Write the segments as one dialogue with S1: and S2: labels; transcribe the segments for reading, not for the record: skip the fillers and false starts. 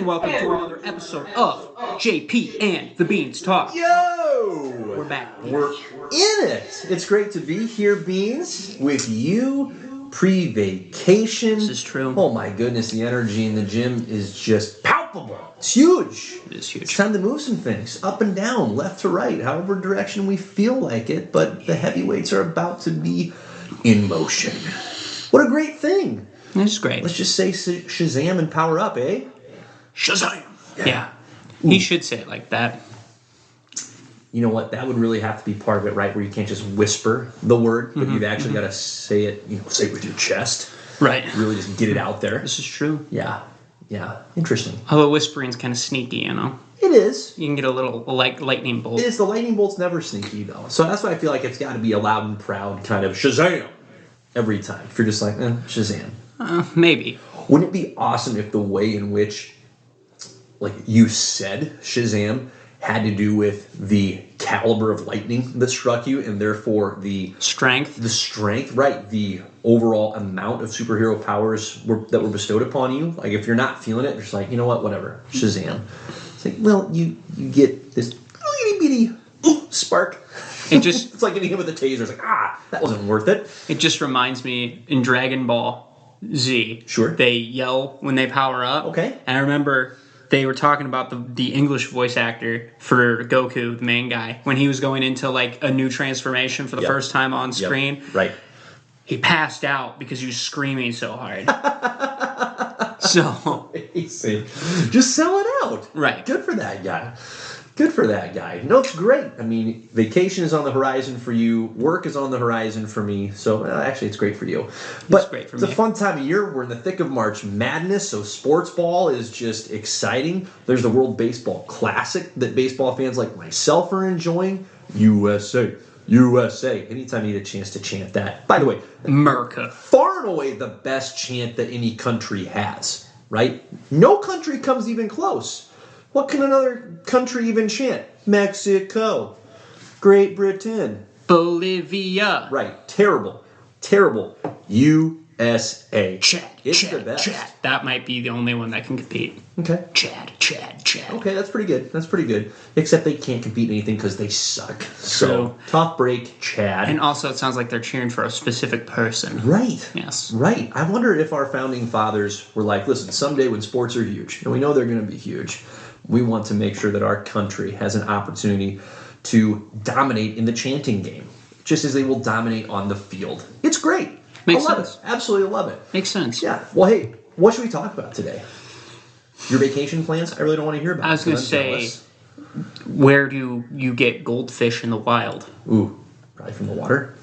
S1: And welcome to another episode of JP and the Beans Talk.
S2: Yo!
S1: We're back.
S2: We're in it. It's great to be here, Beans, with you pre-vacation.
S1: This is true.
S2: Oh my goodness, the energy in the gym is just palpable. It's huge.
S1: It is huge.
S2: It's time to move some things up and down, left to right, however direction we feel like it, but the heavyweights are about to be in motion. What a great thing.
S1: It's great.
S2: Let's just say Shazam and power up, eh?
S1: Shazam! Yeah. He should say it like that.
S2: You know what? That would really have to be part of it, right? Where you can't just whisper the word, but you've actually got to say it, say it with your chest.
S1: Right.
S2: Really just get it out there.
S1: This is true.
S2: Yeah. Interesting.
S1: Although whispering's kind of sneaky, you know?
S2: It is.
S1: You can get a little lightning bolt.
S2: It is. The lightning bolt's never sneaky, though. So that's why I feel like it's got to be a loud and proud kind of Shazam every time. If you're just like, Shazam.
S1: Maybe.
S2: Wouldn't it be awesome if the way in which, like, you said Shazam had to do with the caliber of lightning that struck you, and therefore the
S1: strength,
S2: right? The overall amount of superhero powers that were bestowed upon you. Like, if you're not feeling it, you're just like, you know what, whatever, Shazam. It's like, well, you get this itty bitty spark.
S1: It just
S2: it's like getting hit with a taser. It's like, that wasn't worth it.
S1: It just reminds me in Dragon Ball Z.
S2: Sure.
S1: They yell when they power up.
S2: Okay.
S1: And I remember they were talking about the English voice actor for Goku, the main guy, when he was going into like a new transformation for the first time on screen.
S2: Right.
S1: He passed out because he was screaming so hard. So
S2: Easy. Just sell it out.
S1: Right.
S2: Good for that guy. No, it's great. I mean, vacation is on the horizon for you. Work is on the horizon for me. So, actually, it's great for you. But
S1: it's great for
S2: it's
S1: me.
S2: A fun time of year. We're in the thick of March Madness, so sports ball is just exciting. There's the World Baseball Classic that baseball fans like myself are enjoying. USA. Anytime you get a chance to chant that. By the way,
S1: America.
S2: Far and away the best chant that any country has, right? No country comes even close. What can another country even chant? Mexico. Great Britain.
S1: Bolivia.
S2: Right. Terrible. USA.
S1: Chad.
S2: It's the best.
S1: Chad. That might be the only one that can compete.
S2: Okay.
S1: Chad.
S2: Okay, that's pretty good. Except they can't compete in anything because they suck. So, tough break, Chad.
S1: And also it sounds like they're cheering for a specific person.
S2: Right.
S1: Yes.
S2: Right. I wonder if our founding fathers were like, listen, someday when sports are huge, and we know they're going to be huge, we want to make sure that our country has an opportunity to dominate in the chanting game, just as they will dominate on the field. It's great.
S1: Makes
S2: I love
S1: sense.
S2: it. Absolutely love it.
S1: Makes sense.
S2: Yeah. Well, hey, what should we talk about today? Your vacation plans? I really don't want to hear about it.
S1: I was going to say, where do you get goldfish in the wild?
S2: Ooh, probably from the water.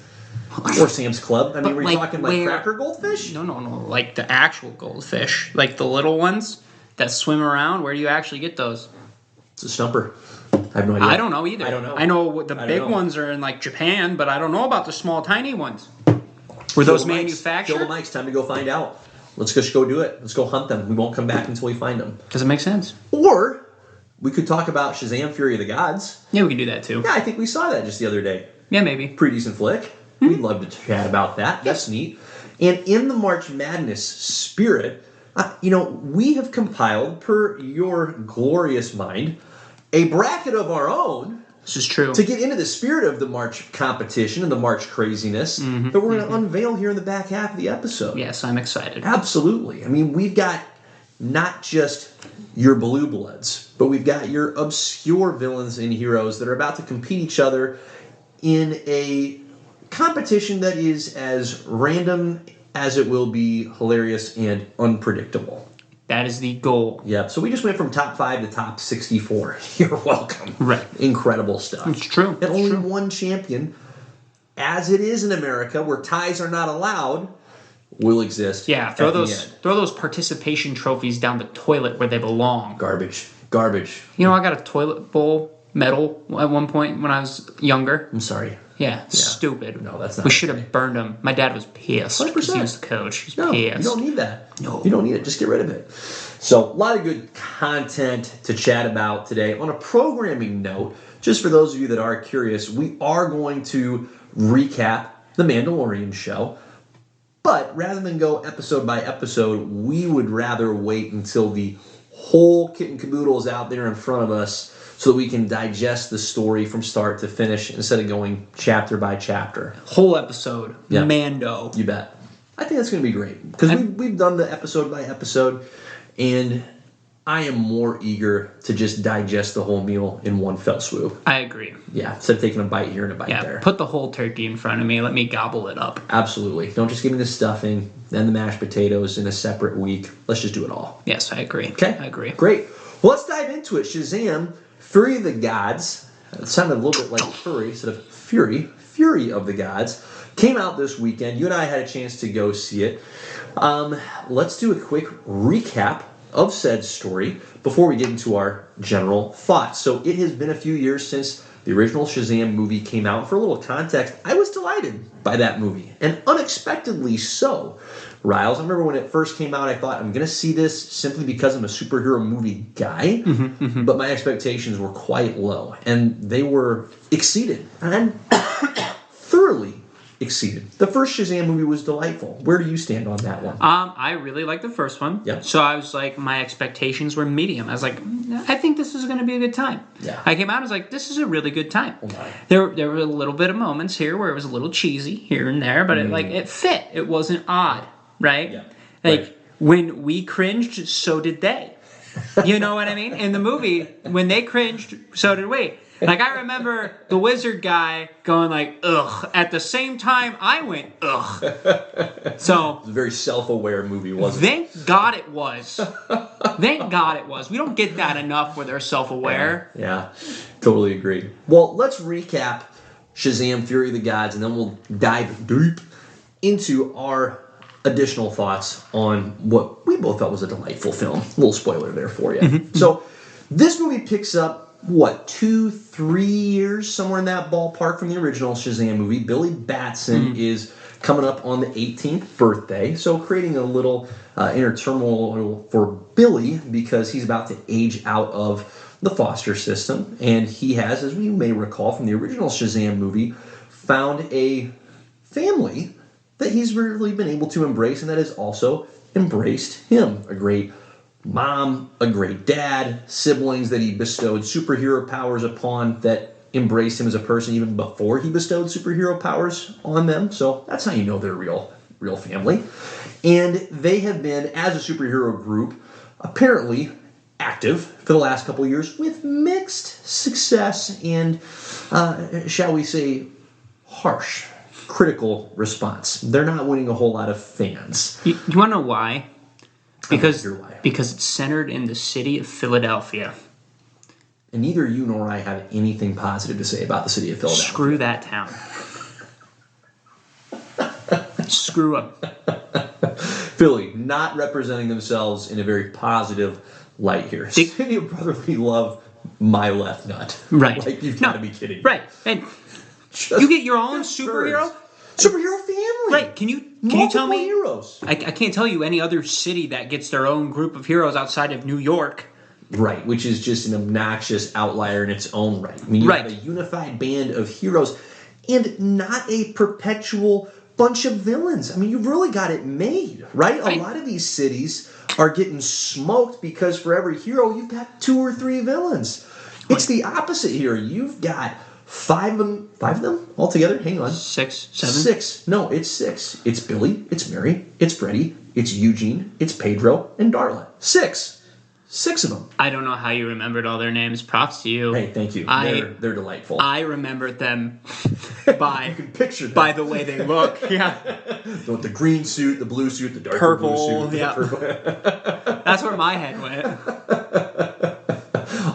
S2: Or Sam's Club. I mean, were you talking like cracker goldfish?
S1: No. Like the actual goldfish. Like the little ones that swim around. Where do you actually get those?
S2: It's a stumper. I have no idea.
S1: I don't know either.
S2: I don't know.
S1: I know the big ones are in like Japan, but I don't know about the small, tiny ones. Were
S2: Kill
S1: those
S2: the mics.
S1: manufactured?
S2: Kill the mics. Time to go find out. Let's just go do it. Let's go hunt them. We won't come back until we find them.
S1: Does it make sense?
S2: Or we could talk about Shazam! Fury of the Gods.
S1: Yeah, we can do that too.
S2: Yeah, I think we saw that just the other day.
S1: Yeah, maybe.
S2: Pretty decent flick.
S1: Mm-hmm.
S2: We'd love to chat about that. That's neat. And in the March Madness spirit, we have compiled, per your glorious mind, a bracket of our own.
S1: This is true.
S2: To get into the spirit of the March competition and the March craziness that we're going to unveil here in the back half of the episode.
S1: Yes, I'm excited.
S2: Absolutely. I mean, we've got not just your blue bloods, but we've got your obscure villains and heroes that are about to compete each other in a competition that is as random as it will be hilarious and unpredictable.
S1: That is the goal.
S2: Yep. So we just went from top 5 to top 64. You're welcome.
S1: Right.
S2: Incredible stuff.
S1: It's true.
S2: And only one champion, as it is in America, where ties are not allowed, will exist.
S1: Yeah, throw those participation trophies down the toilet where they belong.
S2: Garbage.
S1: You know, I got a toilet bowl medal at one point when I was younger.
S2: I'm sorry.
S1: Yeah, stupid.
S2: No, that's not
S1: We should
S2: okay.
S1: have burned them. My dad was pissed because he
S2: 100%.
S1: was the coach. He's
S2: No,
S1: pissed.
S2: you don't need that.
S1: No.
S2: You don't need it. Just get rid of it. So, a lot of good content to chat about today. On a programming note, just for those of you that are curious, we are going to recap The Mandalorian show. But rather than go episode by episode, we would rather wait until the whole kit and caboodle is out there in front of us so that we can digest the story from start to finish instead of going chapter by chapter.
S1: Whole episode.
S2: Yeah.
S1: Mando.
S2: You bet. I think that's going to be great because we've done the episode by episode, and I am more eager to just digest the whole meal in one fell swoop.
S1: I agree.
S2: Yeah, instead of taking a bite here and a bite there.
S1: Put the whole turkey in front of me. Let me gobble it up.
S2: Absolutely. Don't just give me the stuffing and the mashed potatoes in a separate week. Let's just do it all.
S1: Yes, I agree.
S2: Okay?
S1: I agree.
S2: Great. Well, let's dive into it. Shazam, Fury of the Gods. It sounded a little bit like furry instead of fury. Fury of the Gods. Came out this weekend. You and I had a chance to go see it. Let's do a quick recap of said story before we get into our general thoughts. So it has been a few years since the original Shazam movie came out. For a little context, I was delighted by that movie, and unexpectedly so. Riles, I remember when it first came out, I thought, I'm going to see this simply because I'm a superhero movie guy, but my expectations were quite low, and they were exceeded, and thoroughly exceeded. The first Shazam movie was delightful. Where do you stand on that one?
S1: I really liked the first one.
S2: Yeah.
S1: So I was like, my expectations were medium. I was like, I think this is going to be a good time.
S2: Yeah.
S1: I came out, I was like, this is a really good time.
S2: Oh my.
S1: There were a little bit of moments here where it was a little cheesy here and there, but it fit. It wasn't odd, right?
S2: Yeah.
S1: Like when we cringed, so did they. You know what I mean? In the movie, when they cringed, so did we. Like, I remember the wizard guy going like, ugh. At the same time, I went, ugh. So,
S2: It's a very self-aware movie, wasn't it?
S1: thank God it was. Thank God it was. We don't get that enough where they're self-aware.
S2: Yeah, totally agree. Well, let's recap Shazam, Fury of the Gods, and then we'll dive deep into our additional thoughts on what we both thought was a delightful film. A little spoiler there for you. So, this movie picks up 2-3 years, somewhere in that ballpark from the original Shazam movie. Billy Batson is coming up on the 18th birthday, so creating a little inner turmoil for Billy because he's about to age out of the foster system, and he has, as we may recall from the original Shazam movie, found a family that he's really been able to embrace and that has also embraced him. A great mom, a great dad, siblings that he bestowed superhero powers upon that embraced him as a person even before he bestowed superhero powers on them. So that's how you know they're real family. And they have been, as a superhero group, apparently active for the last couple of years with mixed success and, shall we say, harsh, critical response. They're not winning a whole lot of fans.
S1: You want to know why? Because
S2: Why.
S1: because it's centered in the city of Philadelphia.
S2: And neither you nor I have anything positive to say about the city of Philadelphia.
S1: Screw that town. Screw up.
S2: Philly, not representing themselves in a very positive light here. City of Brotherly Love, my left nut.
S1: Right.
S2: Like, you've got to be kidding me.
S1: Right. And
S2: Just
S1: you get your own superhero?
S2: birds. Superhero family.
S1: Right. Can you tell me?
S2: Heroes.
S1: I can't tell you any other city that gets their own group of heroes outside of New York.
S2: Right, which is just an obnoxious outlier in its own right. I mean, you have a unified band of heroes and not a perpetual bunch of villains. I mean, you've really got it made, right? A lot of these cities are getting smoked because for every hero, you've got 2 or 3 villains. It's the opposite here. You've got 5 of them altogether? Hang on.
S1: 6, 7?
S2: 6. No, it's 6. It's Billy, it's Mary, it's Freddy, it's Eugene, it's Pedro, and Darla. 6. 6 of them.
S1: I don't know how you remembered all their names. Props to you.
S2: Hey, thank you. They're delightful.
S1: I remembered them by
S2: you can picture them.
S1: by the way they look. Yeah.
S2: The green suit, the blue suit, the dark
S1: Purple,
S2: blue suit.
S1: yeah.
S2: Purple.
S1: That's where my head went.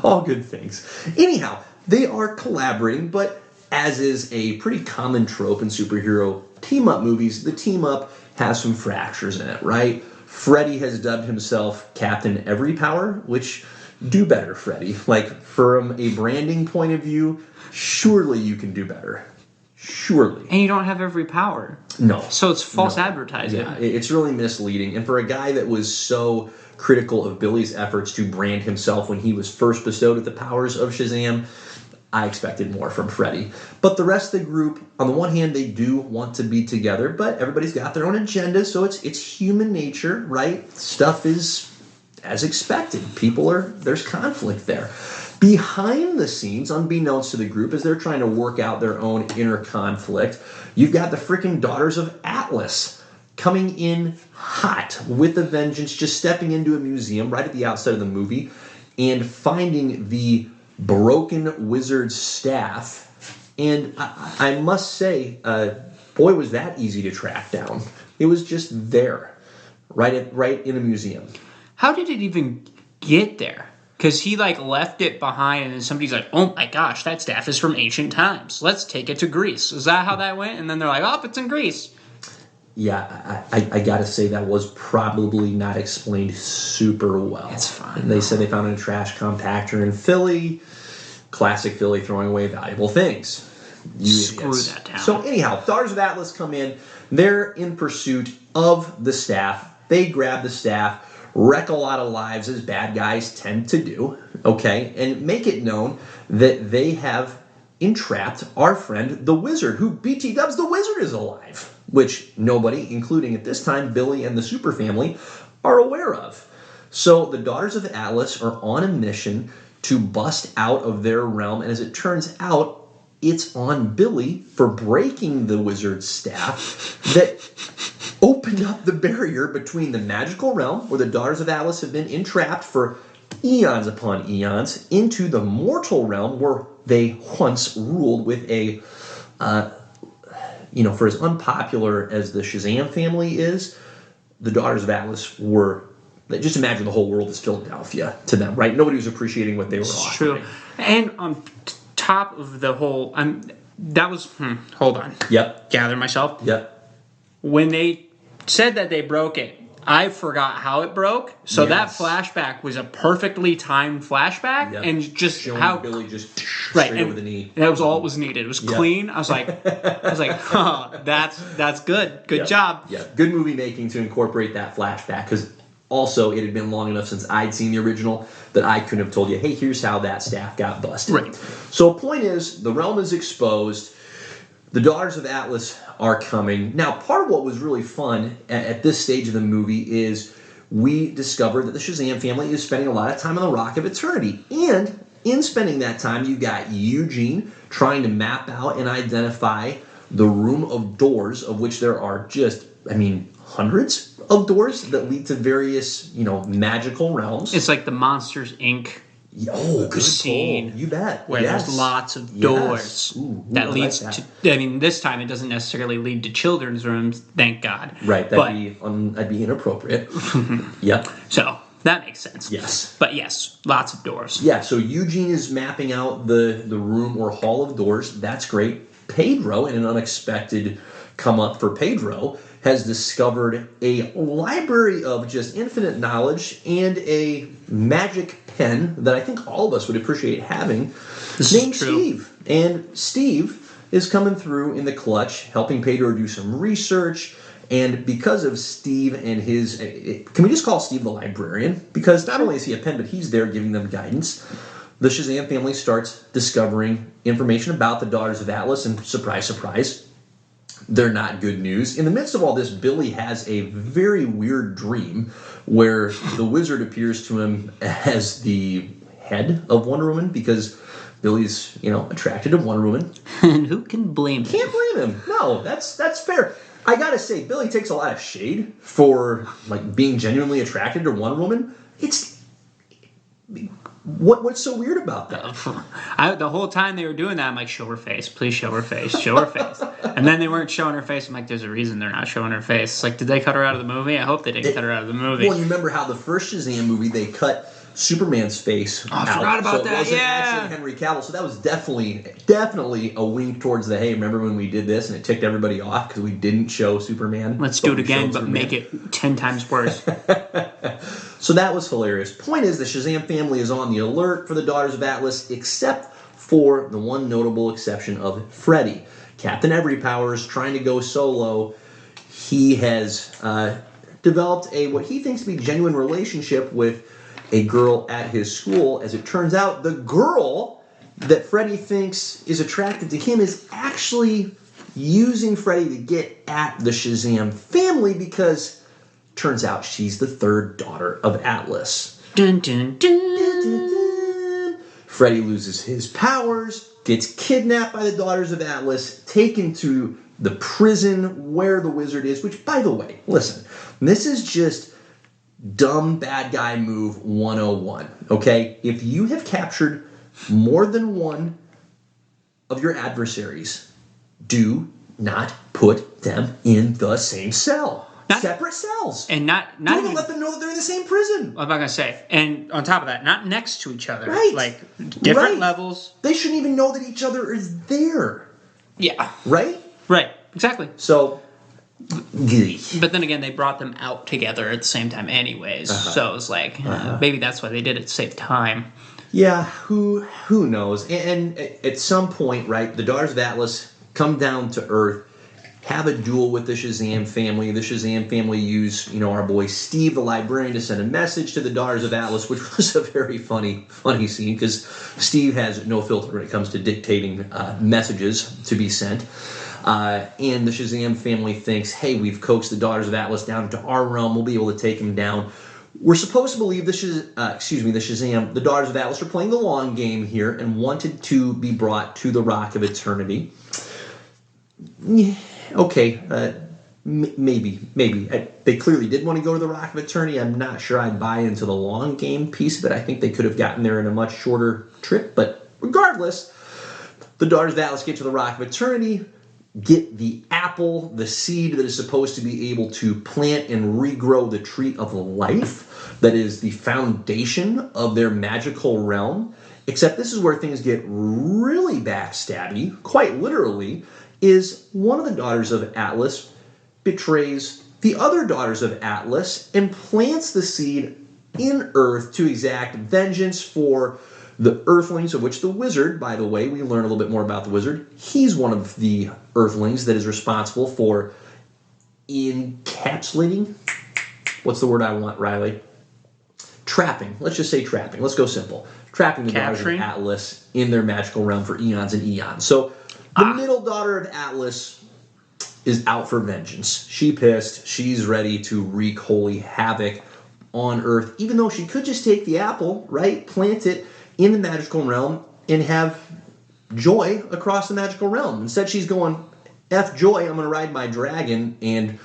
S2: All good things. Anyhow, they are collaborating, but as is a pretty common trope in superhero team-up movies, the team-up has some fractures in it, right? Freddy has dubbed himself Captain Every Power, which do better, Freddy. Like, from a branding point of view, surely you can do better. Surely.
S1: And you don't have every power.
S2: No.
S1: So it's false advertising.
S2: Yeah, it's really misleading. And for a guy that was so critical of Billy's efforts to brand himself when he was first bestowed with the powers of Shazam, I expected more from Freddy. But the rest of the group, on the one hand, they do want to be together, but everybody's got their own agenda, so it's human nature, right? Stuff is as expected, there's conflict there. Behind the scenes, unbeknownst to the group, as they're trying to work out their own inner conflict, you've got the freaking Daughters of Atlas coming in hot with a vengeance, just stepping into a museum right at the outset of the movie and finding the broken wizard's staff. And I must say, boy, was that easy to track down. It was just there, right in a museum.
S1: How did it even get there? Because he left it behind, and then somebody's like, "Oh my gosh, that staff is from ancient times. Let's take it to Greece." Is that how that went? And then they're like, "Oh, it's in Greece."
S2: Yeah, I gotta say that was probably not explained super well.
S1: It's fine.
S2: And they said they found it in a trash compactor in Philly. Classic Philly throwing away valuable things.
S1: Screw that down.
S2: So anyhow, Daughters of Atlas come in. They're in pursuit of the staff. They grab the staff, wreck a lot of lives as bad guys tend to do, okay, and make it known that they have entrapped our friend the Wizard, who BT dubs the Wizard is alive, which nobody, including at this time Billy and the Super Family, are aware of. So the Daughters of Atlas are on a mission to bust out of their realm, and as it turns out, it's on Billy for breaking the Wizard's staff that opened up the barrier between the magical realm, where the Daughters of Atlas have been entrapped for eons upon eons, into the mortal realm, where they once ruled with a, for as unpopular as the Shazam family is, the Daughters of Atlas were, just imagine the whole world is Philadelphia to them, right? Nobody was appreciating what they were offering.
S1: True. And on top of the whole, that was, hold on.
S2: Yep.
S1: Gather myself.
S2: Yep.
S1: When they said that they broke it, I forgot how it broke. So
S2: Yes.
S1: that flashback was a perfectly timed flashback,
S2: Yep.
S1: and just
S2: Showing
S1: how
S2: Billy just
S1: right
S2: straight over the knee.
S1: That was all it was needed. It was clean. I was like, huh, that's good. Good job.
S2: Yeah, good movie making to incorporate that flashback, because also it had been long enough since I'd seen the original that I couldn't have told you, hey, here's how that staff got busted.
S1: Right.
S2: So point is, the realm is exposed. The Daughters of Atlas are coming. Now, part of what was really fun at this stage of the movie is we discovered that the Shazam family is spending a lot of time on the Rock of Eternity. And in spending that time, you've got Eugene trying to map out and identify the Room of Doors, of which there are just, hundreds of doors that lead to various, magical realms.
S1: It's like the Monsters, Inc.
S2: Oh, good
S1: scene
S2: pull. You bet.
S1: where there's lots of doors that leads to. This time it doesn't necessarily lead to children's rooms, thank God.
S2: Right, that'd be inappropriate. Yep.
S1: So that makes sense.
S2: Yes.
S1: But yes, lots of doors.
S2: Yeah, so Eugene is mapping out the room or hall of doors. That's great. Pedro, in an unexpected come up for Pedro, has discovered a library of just infinite knowledge and a magic pen that I think all of us would appreciate having, named Steve. And Steve is coming through in the clutch, helping Pedro do some research. And because of Steve and his... Can we just call Steve the librarian? Because not only is he a pen, but he's there giving them guidance. The Shazam family starts discovering information about the Daughters of Atlas, and surprise, surprise, they're not good news. In the midst of all this, Billy has a very weird dream where the Wizard appears to him as the head of Wonder Woman, because Billy's, attracted to Wonder Woman.
S1: And who can blame him? Can't
S2: blame him. No, that's fair. I gotta say, Billy takes a lot of shade for being genuinely attracted to Wonder Woman. What's so weird about that?
S1: The whole time they were doing that, I'm like, show her face. Please show her face. Show her face. And then they weren't showing her face. I'm like, there's a reason they're not showing her face. It's like, did they cut her out of the movie? I hope they didn't cut her out of the movie.
S2: Well, you remember how the first Shazam movie, they cut Superman's face out.
S1: I forgot about that,
S2: it wasn't actually Henry Cavill. So that was definitely a wink towards the, hey, remember when we did this and it ticked everybody off because we didn't show Superman?
S1: Let's do it again, but make it 10 times worse.
S2: So that was hilarious. Point is, the Shazam family is on the alert for the Daughters of Atlas, except for the one notable exception of Freddy. Captain Everypowers, trying to go solo. He has developed what he thinks to be a genuine relationship with a girl at his school. As it turns out, the girl that Freddy thinks is attracted to him is actually using Freddy to get at the Shazam family, because Turns out she's the third daughter of Atlas.
S1: Dun, dun, dun.
S2: Freddy loses his powers, gets kidnapped by the daughters of Atlas, taken to the prison where the wizard is, which, by the way, listen, this is just dumb bad guy move 101, okay? If you have captured more than one of your adversaries, do not put them in the same cell. Separate cells.
S1: And not
S2: don't
S1: even
S2: let them know that they're in the same prison.
S1: I'm not gonna say. And on top of that, not next to each other.
S2: Right.
S1: Like different
S2: Right.
S1: levels.
S2: They shouldn't even know that each other is there.
S1: Yeah.
S2: Right?
S1: Right. Exactly.
S2: So,
S1: But then again, they brought them out together at the same time, anyways. So it was like maybe that's why they did it to save time.
S2: yeah, who knows? And at some point, right, the Daughters of Atlas come down to Earth, have a duel with the Shazam family. The Shazam family use, our boy Steve, the librarian, to send a message to the Daughters of Atlas, which was a very funny scene because Steve has no filter when it comes to dictating messages to be sent. And the Shazam family thinks, hey, we've coaxed the Daughters of Atlas down into our realm. We'll be able to take him down. We're supposed to believe the Daughters of Atlas are playing the long game here and wanted to be brought to the Rock of Eternity. Yeah, okay, maybe. They clearly did want to go to the Rock of Eternity. I'm not sure I'd buy into the long game piece of it. I think they could have gotten there in a much shorter trip. But regardless, the Daughters of Atlas get to the Rock of Eternity, get the apple, the seed that is supposed to be able to plant and regrow the tree of life that is the foundation of their magical realm. Except this is where things get really backstabby, quite literally, is one of the Daughters of Atlas betrays the other Daughters of Atlas and plants the seed in Earth to exact vengeance for the Earthlings, of which the wizard, by the way, we learn a little bit more about the wizard. He's one of the Earthlings that is responsible for encapsulating. What's the word I want, Riley? Trapping. Let's just say trapping. Let's go simple. Trapping the Daughters of Atlas in their magical realm for eons and eons. So the middle daughter of Atlas is out for vengeance. She's pissed. She's ready to wreak holy havoc on Earth, even though she could just take the apple, right, plant it in the magical realm, and have joy across the magical realm. Instead, she's going, F joy, I'm going to ride my dragon and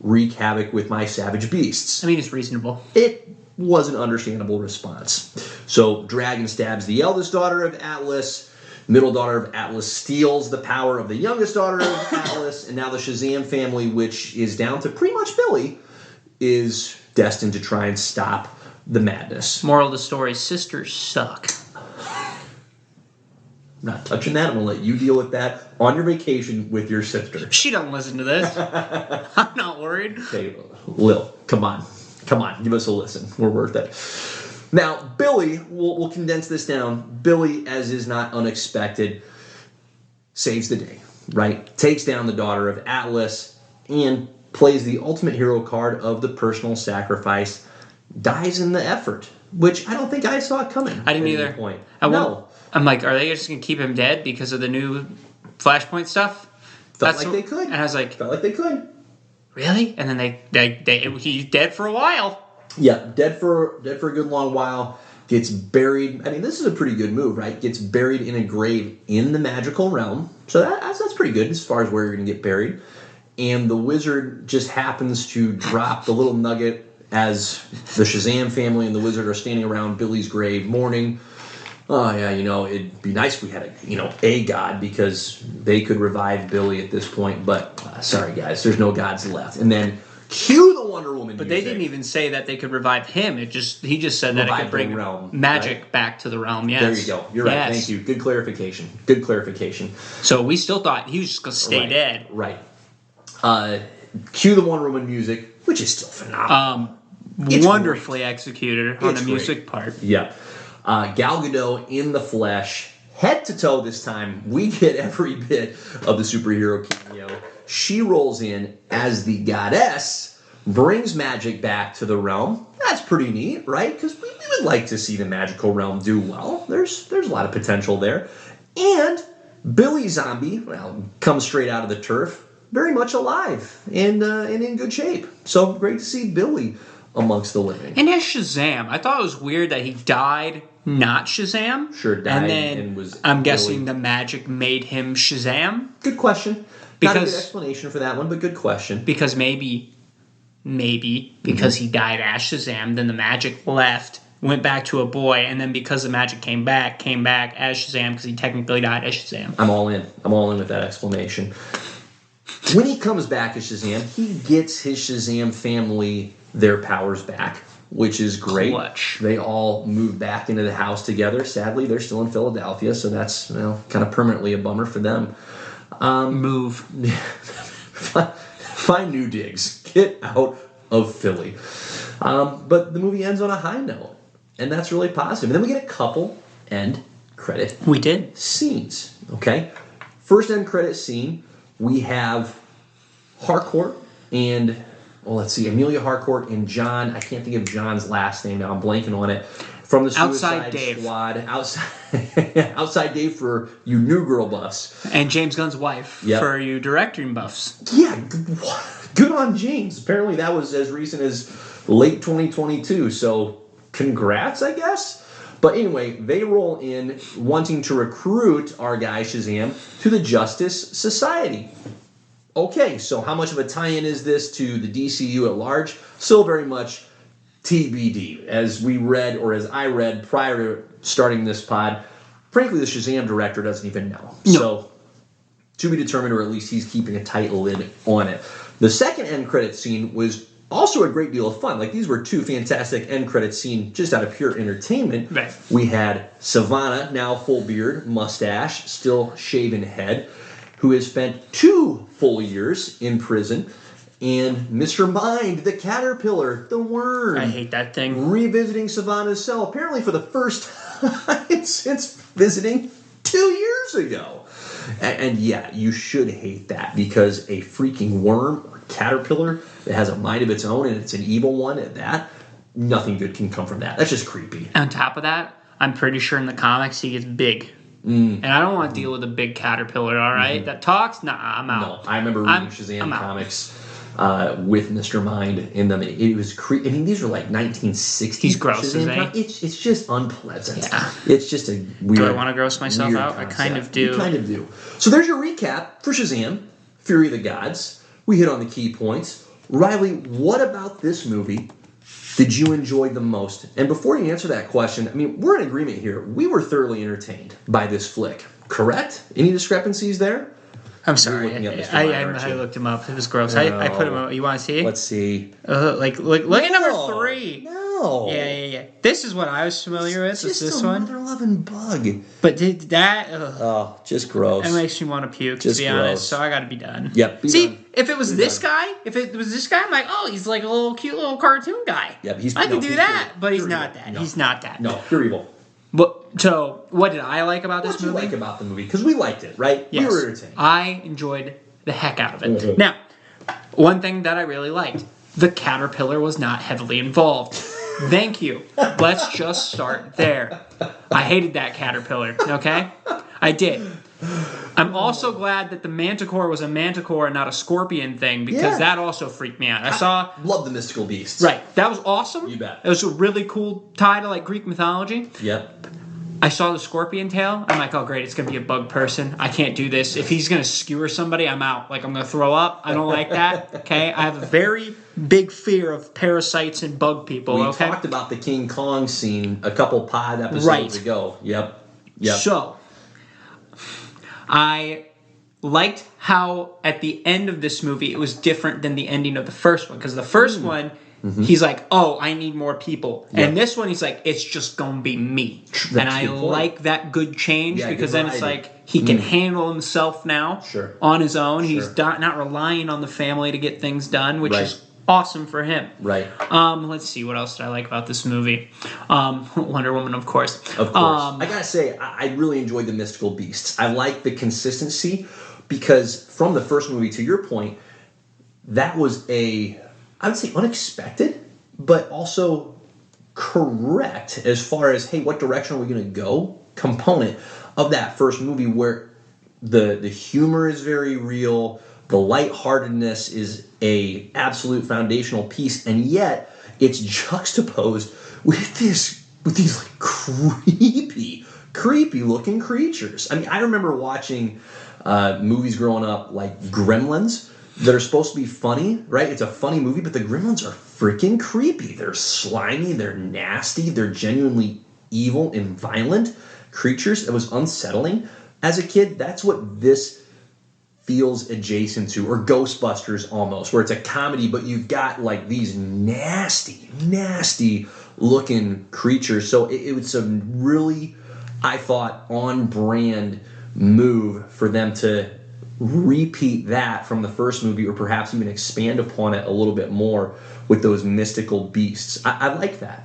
S2: wreak havoc with my savage beasts.
S1: I mean, it's reasonable.
S2: It was an understandable response. So, dragon stabs the eldest daughter of Atlas. Middle daughter of Atlas steals the power of the youngest daughter of Atlas, and now the Shazam family, which is down to pretty much Billy, is destined to try and stop the madness.
S1: Moral of the story, sisters suck.
S2: I'm not touching that. I'm going to let you deal with that on your vacation with your sister.
S1: She doesn't listen to this. I'm not worried.
S2: Okay, Lil, come on, give us a listen. We're worth it. Now, Billy, we'll condense this down. Billy, as is not unexpected, saves the day, right? Takes down the Daughter of Atlas and plays the ultimate hero card of the personal sacrifice. Dies in the effort, which I don't think I saw coming.
S1: I didn't either.
S2: Point.
S1: No. I'm like, are they just going to keep him dead because of the new Flashpoint stuff?
S2: Felt like they could.
S1: And I was like,
S2: felt like they could.
S1: Really? And then he's dead for a while.
S2: Yeah, dead for a good long while. Gets buried. I mean, this is a pretty good move, right? Gets buried in a grave in the magical realm. So that's pretty good as far as where you're going to get buried. And the wizard just happens to drop the little nugget as the Shazam family and the wizard are standing around Billy's grave mourning. Oh, yeah, it'd be nice if we had a god, because they could revive Billy at this point. But sorry, guys, there's no gods left. And then cue the Wonder Woman
S1: But
S2: music.
S1: they didn't even say that they could revive him. He just said that it could bring magic back to the realm. Yes.
S2: There you go. You're right. Thank you. Good clarification.
S1: So we still thought he was just going to stay dead.
S2: Right. Cue the Wonder Woman music, which is still phenomenal.
S1: Wonderfully executed on the music part.
S2: Yeah. Gal Gadot in the flesh, head to toe this time. We get every bit of the superhero cameo. She rolls in as the goddess, brings magic back to the realm. That's pretty neat, right? Because we would like to see the magical realm do well. There's a lot of potential there. And Billy Zombie, comes straight out of the turf, very much alive and in good shape. So great to see Billy amongst the living.
S1: And as Shazam, I thought it was weird that he died not Shazam.
S2: Sure, died
S1: and then
S2: and was
S1: I'm guessing
S2: Billy.
S1: the magic made him Shazam.
S2: Good question. Not a
S1: Because-
S2: good explanation for that one, but good question.
S1: Because maybe because he died as Shazam, then the magic left, went back to a boy, and then because the magic came back as Shazam because he technically died as Shazam.
S2: I'm all in. I'm all in with that explanation. When he comes back as Shazam, he gets his Shazam family their powers back, which is great.
S1: Clutch.
S2: They all move back into the house together. Sadly, they're still in Philadelphia, so that's kind of permanently a bummer for them.
S1: Move.
S2: Find new digs. Get out of Philly. But the movie ends on a high note, and that's really positive. And then we get a couple end credit
S1: We did.
S2: scenes. Okay, first end credit scene, we have Harcourt and Amelia Harcourt and John. I can't think of John's last name now. I'm blanking on it. From the Suicide
S1: Outside Dave.
S2: Squad. Outside Dave for you new girl buffs.
S1: And James Gunn's wife
S2: Yep.
S1: for you directing buffs.
S2: Yeah, good on James. Apparently that was as recent as late 2022. So congrats, I guess. But anyway, they roll in wanting to recruit our guy Shazam to the Justice Society. Okay, so how much of a tie-in is this to the DCU at large? Still very much TBD. As we read, or as I read prior to starting this pod, frankly, the Shazam director doesn't even know.
S1: No.
S2: So, to be determined, or at least he's keeping a tight lid on it. The second end credit scene was also a great deal of fun. Like, these were two fantastic end credit scenes just out of pure entertainment.
S1: Right.
S2: We had Savannah, now full beard, mustache, still shaven head, who has spent 2 full years in prison, and Mr. Mind, the caterpillar, the worm.
S1: I hate that thing.
S2: Revisiting Savannah's cell, apparently for the first time since visiting 2 years ago. And yeah, you should hate that, because a freaking worm or caterpillar that has a mind of its own, and it's an evil one at that, nothing good can come from that. That's just creepy.
S1: On top of that, I'm pretty sure in the comics he gets big. And I don't want to deal with a big caterpillar, all right? That talks? Nah, I'm out.
S2: No, I remember reading
S1: I'm
S2: Shazam
S1: out.
S2: comics with Mr. Mind in them. It was creepy. I mean, these were like 1960s.
S1: He's gross,
S2: Shazam
S1: isn't he?
S2: It's just unpleasant.
S1: Yeah.
S2: It's just a weird.
S1: Do I want to gross myself
S2: weird
S1: out?
S2: concept.
S1: I kind of do.
S2: You kind of do. So there's your recap for Shazam, Fury of the Gods. We hit on the key points. Riley, what about this movie did you enjoy the most? And before you answer that question, I mean, we're in agreement here. We were thoroughly entertained by this flick, correct? Any discrepancies there?
S1: I'm sorry.
S2: looking up Mr.
S1: I,
S2: Mind, aren't
S1: I
S2: you?
S1: looked him up. It was gross. I put him up. You want to see?
S2: Let's see.
S1: Look at number 3.
S2: No.
S1: Yeah. This is what I was familiar with.
S2: It's
S1: Is
S2: just
S1: this
S2: a
S1: one?
S2: mother-loving bug.
S1: But did that?
S2: Oh, just gross.
S1: That makes me want to puke,
S2: Just
S1: to be
S2: gross.
S1: honest. So I got to be done.
S2: Yep, be
S1: See,
S2: done.
S1: if it was
S2: Be
S1: this
S2: done.
S1: guy, I'm like, oh, he's like a little cute little cartoon guy.
S2: Yep,
S1: I could do
S2: he's
S1: that,
S2: pure-
S1: but he's
S2: pure
S1: not
S2: evil.
S1: that.
S2: No.
S1: He's not that.
S2: No, pure evil.
S1: So, what did I like about
S2: What
S1: this
S2: did you
S1: movie?
S2: like about the movie? Because we liked it, right?
S1: Yes.
S2: We were entertained.
S1: I enjoyed the heck out of it.
S2: Mhm.
S1: Now, one thing that I really liked, the caterpillar was not heavily involved. Thank you. Let's just start there. I hated that caterpillar, okay? I did. I'm also glad that the manticore was a manticore and not a scorpion thing, because
S2: Yeah.
S1: that also freaked me out. I saw...
S2: Love the mystical beasts.
S1: Right. That was awesome.
S2: You bet.
S1: It was a really cool tie to like Greek mythology.
S2: Yep.
S1: I saw the scorpion tail. I'm like, oh great, it's gonna be a bug person. I can't do this. If he's gonna skewer somebody, I'm out. Like I'm gonna throw up. I don't like that. Okay. I have a very big fear of parasites and bug people.
S2: We
S1: Okay.
S2: talked about the King Kong scene a couple pod episodes
S1: Right.
S2: ago. Yep.
S1: So, I liked how at the end of this movie it was different than the ending of the first one, because the first one he's like, oh, I need more people,
S2: Yep.
S1: and this one he's like, it's just gonna be me.
S2: That's
S1: And I
S2: a good point.
S1: like that good change,
S2: Yeah,
S1: because
S2: good
S1: then it's
S2: variety.
S1: like he can handle himself now
S2: Sure.
S1: on his own. He's
S2: Sure.
S1: not relying on the family to get things done, which
S2: Right.
S1: is awesome for him.
S2: Right.
S1: Let's see, what else did I like about this movie? Wonder Woman, of course.
S2: Of course. I gotta say, I really enjoyed the mystical beasts. I like the consistency, because from the first movie, to your point, that was I would say unexpected, but also correct as far as, hey, what direction are we going to go component of that first movie, where the humor is very real, The lightheartedness is a absolute foundational piece, and yet it's juxtaposed with these like creepy looking creatures. I mean, I remember watching movies growing up like Gremlins that are supposed to be funny, right? It's a funny movie, but the Gremlins are freaking creepy. They're slimy, they're nasty, they're genuinely evil and violent creatures. It was unsettling. As a kid, that's what this feels adjacent to, or Ghostbusters almost, where it's a comedy, but you've got like these nasty looking creatures. So it was a really, I thought, on brand move for them to repeat that from the first movie, or perhaps even expand upon it a little bit more with those mystical beasts. I like that.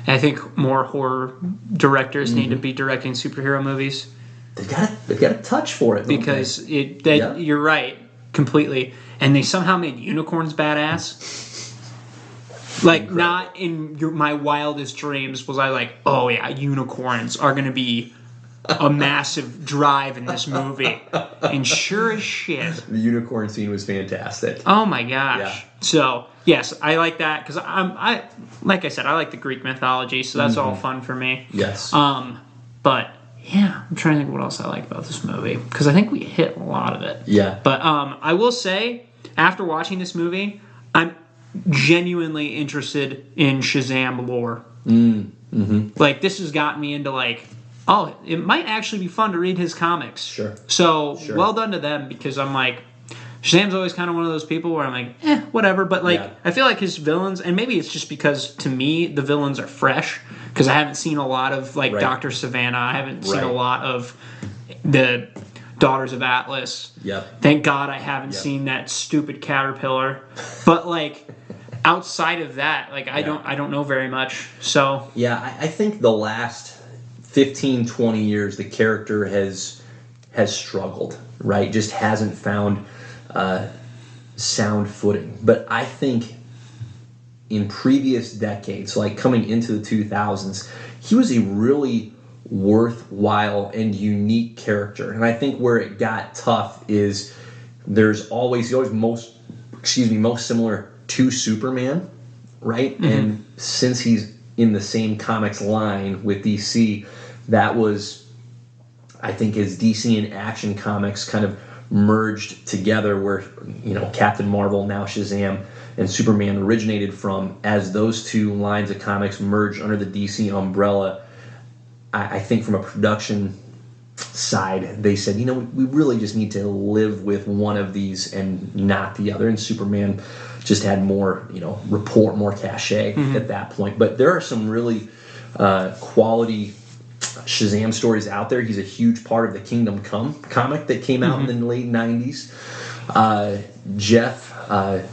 S1: I think more horror directors need to be directing superhero movies.
S2: They've got a touch for it,
S1: because you're right completely, and they somehow made unicorns badass. Like, incredible. Not in my wildest dreams was I like, oh yeah, unicorns are gonna be a massive drive in this movie, and sure as shit,
S2: the unicorn scene was fantastic.
S1: Oh my gosh! Yeah. So yes, I like that because I like I said, I like the Greek mythology, so that's all fun for me.
S2: Yes.
S1: But yeah, I'm trying to think what else I like about this movie because I think we hit a lot of it.
S2: Yeah.
S1: But I will say, after watching this movie, I'm genuinely interested in Shazam lore. Like, this has gotten me into like, oh, it might actually be fun to read his comics.
S2: Sure.
S1: So well done to them, because I'm like, Shazam's always kind of one of those people where I'm like, whatever. But like, I feel like his villains, and maybe it's just because to me the villains are fresh, because I haven't seen a lot of like Dr. Savannah. I haven't seen a lot of the Daughters of Atlas.
S2: Yep.
S1: Thank God I haven't seen that stupid caterpillar. But like, outside of that, like I don't know very much. So
S2: yeah, I think the last 15, 20 years the character has struggled, right? Just hasn't found sound footing. But I think in previous decades, like coming into the 2000s, he was a really worthwhile and unique character. And I think where it got tough is he's always most similar to Superman, right? And since he's in the same comics line with DC, that was, I think, as DC and Action Comics kind of merged together, where, you know, Captain Marvel, now Shazam, and Superman originated from. As those two lines of comics merged under the DC umbrella, I think from a production side, they said, you know, we really just need to live with one of these and not the other. And Superman just had more, you know, more cachet at that point. But there are some really quality Shazam stories out there. He's a huge part of the Kingdom Come comic that came out in the late 90s. Jeff, why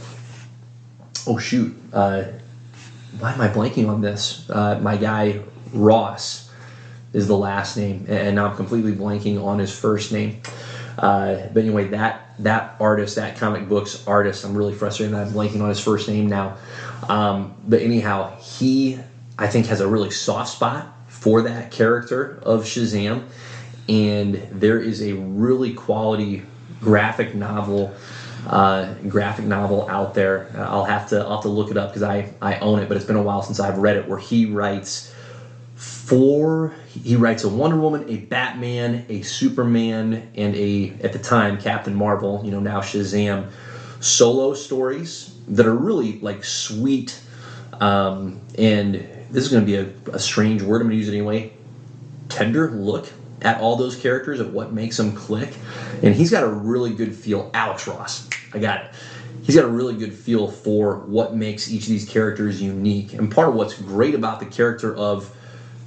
S2: am I blanking on this? My guy Ross is the last name, and now I'm completely blanking on his first name. But anyway, that artist, that comic books artist, I'm really frustrated that I'm blanking on his first name now. But anyhow, he, I think, has a really soft spot for that character of Shazam, and there is a really quality graphic novel out there. I'll have to look it up because I own it, but it's been a while since I've read it, where he writes a Wonder Woman, a Batman, a Superman, and at the time, Captain Marvel, you know, now Shazam, solo stories that are really like sweet, and this is going to be a strange word, I'm going to use it anyway, tender look at all those characters, of what makes them click. And he's got a really good feel. Alex Ross, I got it. He's got a really good feel for what makes each of these characters unique. And part of what's great about the character of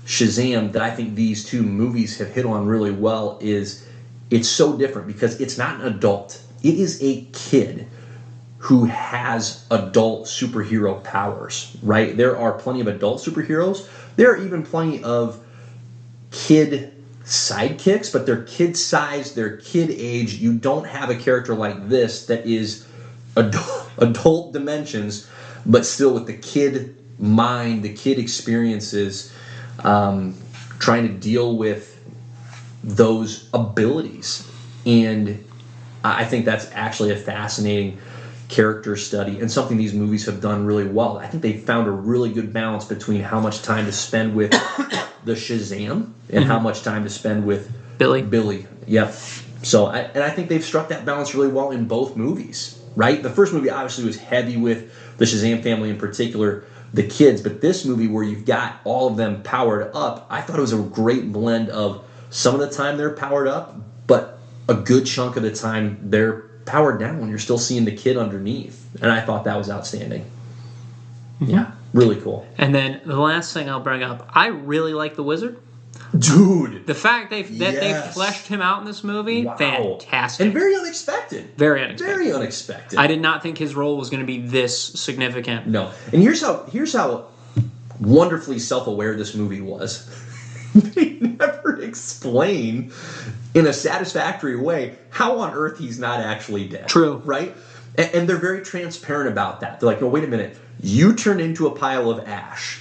S2: Shazam that I think these two movies have hit on really well is it's so different, because it's not an adult. It is a kid who has adult superhero powers, right? There are plenty of adult superheroes. There are even plenty of kid sidekicks, but they're kid size, they're kid age. You don't have a character like this that is adult dimensions, but still with the kid mind, the kid experiences, trying to deal with those abilities. And I think that's actually a fascinating character study and something these movies have done really well. I think they found a really good balance between how much time to spend with the Shazam and how much time to spend with Billy. Yep. So, I think they've struck that balance really well in both movies, right? The first movie obviously was heavy with the Shazam family, in particular the kids, but this movie where you've got all of them powered up, I thought it was a great blend of some of the time they're powered up, but a good chunk of the time they're powered down when you're still seeing the kid underneath. And I thought that was outstanding. Mm-hmm. Yeah, really cool.
S1: And then the last thing I'll bring up, I really like the Wizard.
S2: Dude!
S1: The fact they fleshed him out in this movie, fantastic.
S2: And very unexpected.
S1: Very unexpected.
S2: Very unexpected.
S1: I did not think his role was going to be this significant.
S2: No. And here's how wonderfully self-aware this movie was. They never explain in a satisfactory way how on earth he's not actually dead.
S1: True.
S2: Right? And they're very transparent about that. They're like, no, wait a minute. You turned into a pile of ash.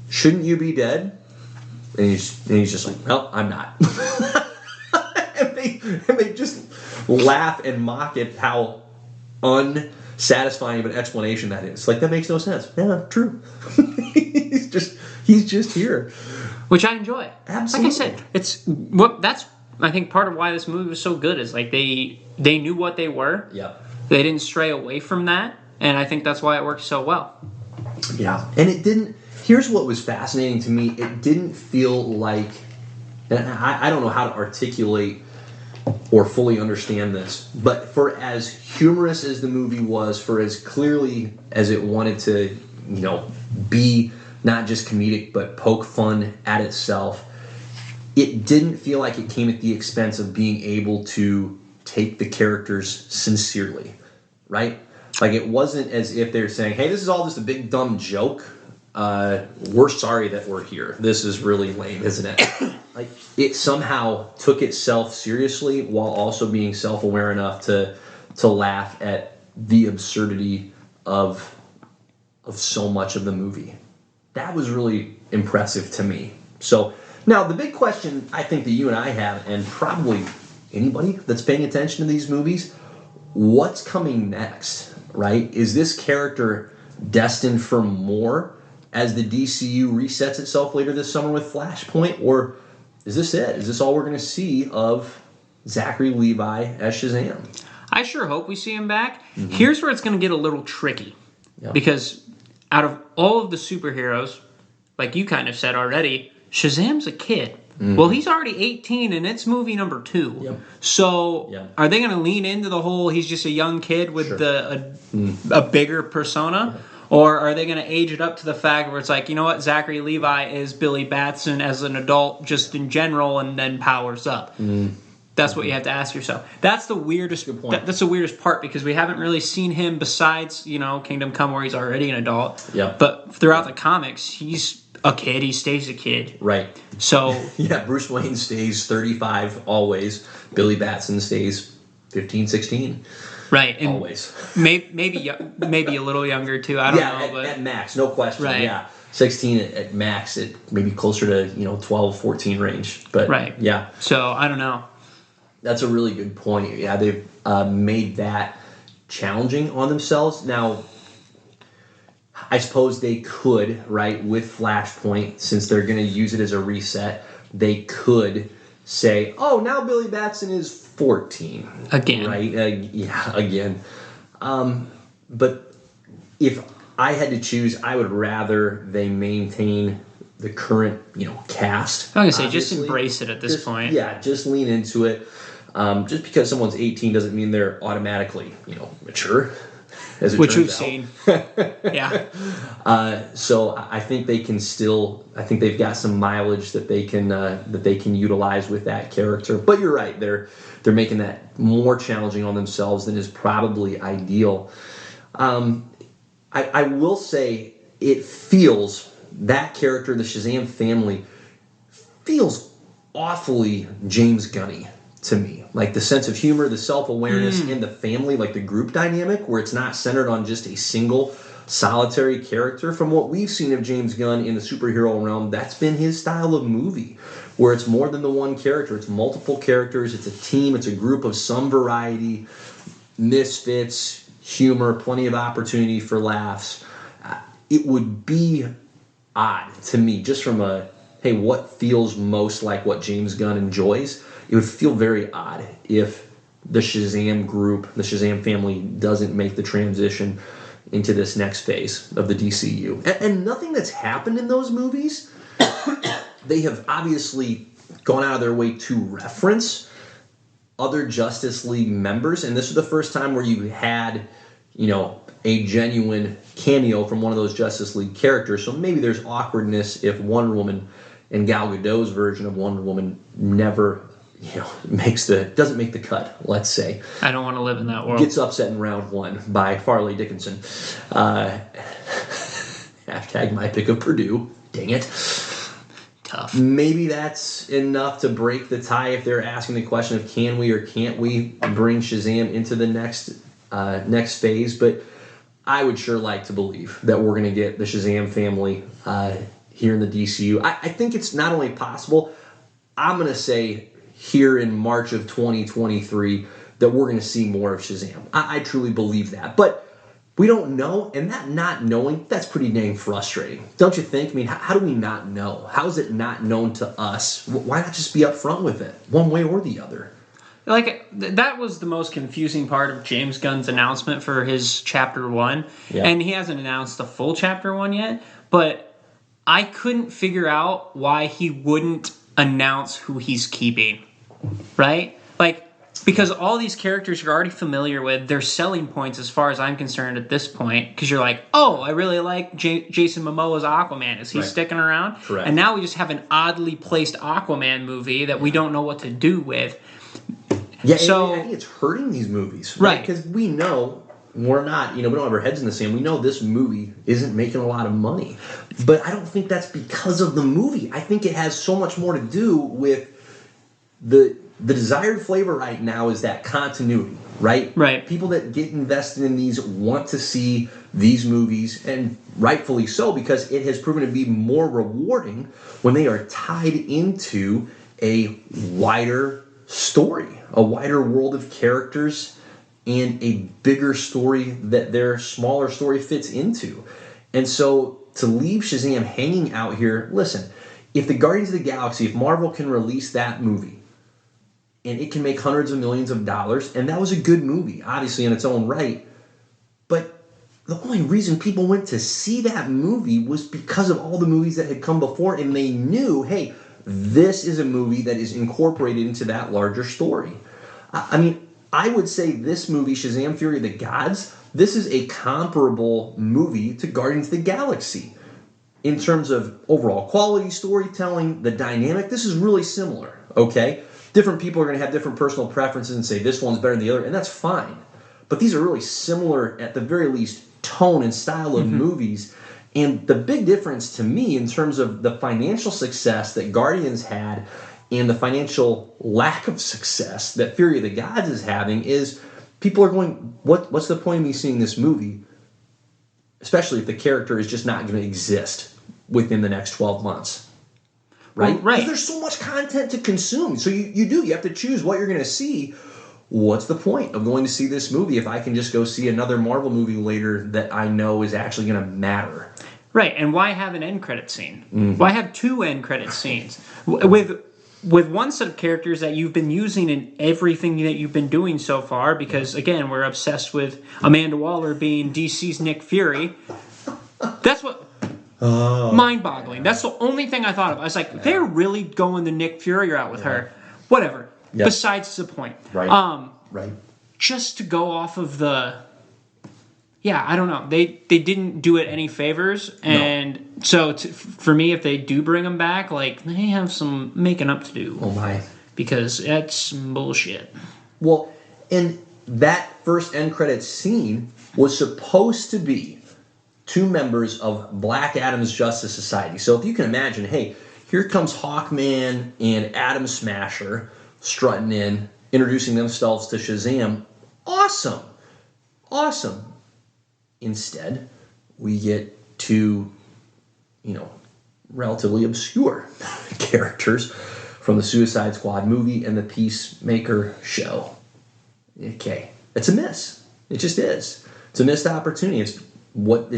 S2: Shouldn't you be dead? And he's just like, well, I'm not. and they just laugh and mock at how unsatisfying of an explanation that is. Like, that makes no sense. Yeah, true. he's just here.
S1: Which I enjoy.
S2: Absolutely.
S1: Like I said, that's I think part of why this movie was so good is like they knew what they were.
S2: Yeah.
S1: They didn't stray away from that, and I think that's why it worked so well.
S2: Yeah. And it didn't. Here's what was fascinating to me. It didn't feel like, and I don't know how to articulate or fully understand this, but for as humorous as the movie was, for as clearly as it wanted to, be not just comedic but poke fun at itself, it didn't feel like it came at the expense of being able to take the characters sincerely, right? Like, it wasn't as if they're saying, hey, this is all just a big dumb joke. We're sorry that we're here. This is really lame, isn't it? Like, it somehow took itself seriously while also being self-aware enough to laugh at the absurdity of so much of the movie. That was really impressive to me. So, now the big question I think that you and I have, and probably anybody that's paying attention to these movies, what's coming next, right? Is this character destined for more as the DCU resets itself later this summer with Flashpoint, or is this it? Is this all we're going to see of Zachary Levi as Shazam?
S1: I sure hope we see him back. Mm-hmm. Here's where it's going to get a little tricky. Yep. Because out of all of the superheroes, like you kind of said already, Shazam's a kid. Mm-hmm. Well, he's already 18, and it's movie number 2. Yep. So, Are they going to lean into the whole he's just a young kid with a bigger persona? Yeah. Or are they going to age it up to the fact where it's like, you know what, Zachary Levi is Billy Batson as an adult just in general and then powers up? Mm. That's what you have to ask yourself. That's the weirdest point. That's the weirdest part because we haven't really seen him besides, Kingdom Come where he's already an adult.
S2: Yeah.
S1: But throughout the comics, he's a kid. He stays a kid.
S2: Right.
S1: So
S2: yeah, Bruce Wayne stays 35 always. Billy Batson stays 15, 16.
S1: Right. And
S2: always.
S1: Maybe a little younger too. I don't know. But
S2: at max, no question.
S1: Right.
S2: Yeah. 16 at max, it maybe closer to 12, 14 range. But
S1: right.
S2: Yeah.
S1: So I don't know.
S2: That's a really good point. Yeah, they've made that challenging on themselves. Now, I suppose they could, right, with Flashpoint, since they're going to use it as a reset, they could say, oh, now Billy Batson is 14.
S1: Again.
S2: Right? Again. But if I had to choose, I would rather they maintain the current, cast.
S1: I was going to say, just embrace it at this point.
S2: Yeah, just lean into it. Just because someone's 18 doesn't mean they're automatically, mature. As it
S1: Which we've
S2: out.
S1: seen. Yeah.
S2: So I think they can still. I think they've got some mileage that they can utilize with that character. But you're right. They're making that more challenging on themselves than is probably ideal. I will say it feels that character, the Shazam family, feels awfully James Gunny to me. Like the sense of humor, the self-awareness in the family, like the group dynamic where it's not centered on just a single solitary character. From what we've seen of James Gunn in the superhero realm, that's been his style of movie, where it's more than the one character. It's multiple characters, it's a team, it's a group of some variety, misfits, humor, plenty of opportunity for laughs. It would be odd to me, just from a, hey, what feels most like what James Gunn enjoys? It would feel very odd if the Shazam group, the Shazam family, doesn't make the transition into this next phase of the DCU. And nothing that's happened in those movies, they have obviously gone out of their way to reference other Justice League members, and this was the first time where you had, a genuine cameo from one of those Justice League characters. So maybe there's awkwardness if Wonder Woman and Gal Gadot's version of Wonder Woman never, doesn't make the cut, let's say.
S1: I don't want to live in that world.
S2: Gets upset in round 1 by Farley Dickinson. Hashtag my pick of Purdue. Dang it.
S1: Tough.
S2: Maybe that's enough to break the tie if they're asking the question of can we or can't we bring Shazam into the next phase. But I would sure like to believe that we're going to get the Shazam family here in the DCU. I think it's not only possible, I'm going to say here in March of 2023 that we're going to see more of Shazam. I truly believe that. But we don't know, and that not knowing, that's pretty dang frustrating. Don't you think? I mean, how do we not know? How is it not known to us? Why not just be upfront with it, one way or the other?
S1: Like, that was the most confusing part of James Gunn's announcement for his Chapter 1.
S2: Yeah.
S1: And he hasn't announced the full Chapter 1 yet, but I couldn't figure out why he wouldn't announce who he's keeping, right? Like, because all these characters you're already familiar with, they're selling points as far as I'm concerned at this point, because you're like, oh, I really like Jason Momoa's Aquaman. Is he sticking around?
S2: Correct.
S1: And now we just have an oddly placed Aquaman movie that we don't know what to do with.
S2: Yeah,
S1: so,
S2: I think it's hurting these movies.
S1: Right.
S2: Because we know we're not, we don't have our heads in the sand. We know this movie isn't making a lot of money. But I don't think that's because of the movie. I think it has so much more to do with the desired flavor right now is that continuity, right?
S1: Right.
S2: People that get invested in these want to see these movies, and rightfully so, because it has proven to be more rewarding when they are tied into a wider story, a wider world of characters, and a bigger story that their smaller story fits into. And so to leave Shazam hanging out here, listen, if the Guardians of the Galaxy, if Marvel can release that movie, and it can make hundreds of millions of dollars, and that was a good movie, obviously, in its own right, but the only reason people went to see that movie was because of all the movies that had come before, and they knew, hey, this is a movie that is incorporated into that larger story. I mean, I would say this movie, Shazam! Fury of the Gods, this is a comparable movie to Guardians of the Galaxy. In terms of overall quality, storytelling, the dynamic, this is really similar, okay? Different people are going to have different personal preferences and say this one's better than the other, and that's fine. But these are really similar, at the very least, tone and style of movies. And the big difference to me in terms of the financial success that Guardians had and the financial lack of success that Fury of the Gods is having is people are going, what's the point of me seeing this movie? Especially if the character is just not going to exist within the next 12 months. Right?
S1: Well, right.
S2: Because there's so much content to consume. So you have to choose what you're going to see. What's the point of going to see this movie if I can just go see another Marvel movie later that I know is actually going to matter?
S1: Right, and why have an end credit scene? Mm-hmm. Why have 2 end credit scenes? With one set of characters that you've been using in everything that you've been doing so far, because, again, we're obsessed with Amanda Waller being DC's Nick Fury. That's what... mind-boggling. That's the only thing I thought of. I was like, they're really going the Nick Fury route with her. Whatever. Yep. Besides the point.
S2: Right. Right.
S1: Just to go off of the... Yeah, I don't know. They didn't do it any favors, and so for me, if they do bring them back, like, they have some making up to do.
S2: Oh my!
S1: Because that's bullshit.
S2: Well, and that first end credits scene was supposed to be 2 members of Black Adam's Justice Society. So if you can imagine, hey, here comes Hawkman and Atom Smasher strutting in, introducing themselves to Shazam. Awesome. Instead, we get two, relatively obscure characters from the Suicide Squad movie and the Peacemaker show. Okay, it's a miss. It just is. It's a missed opportunity. It's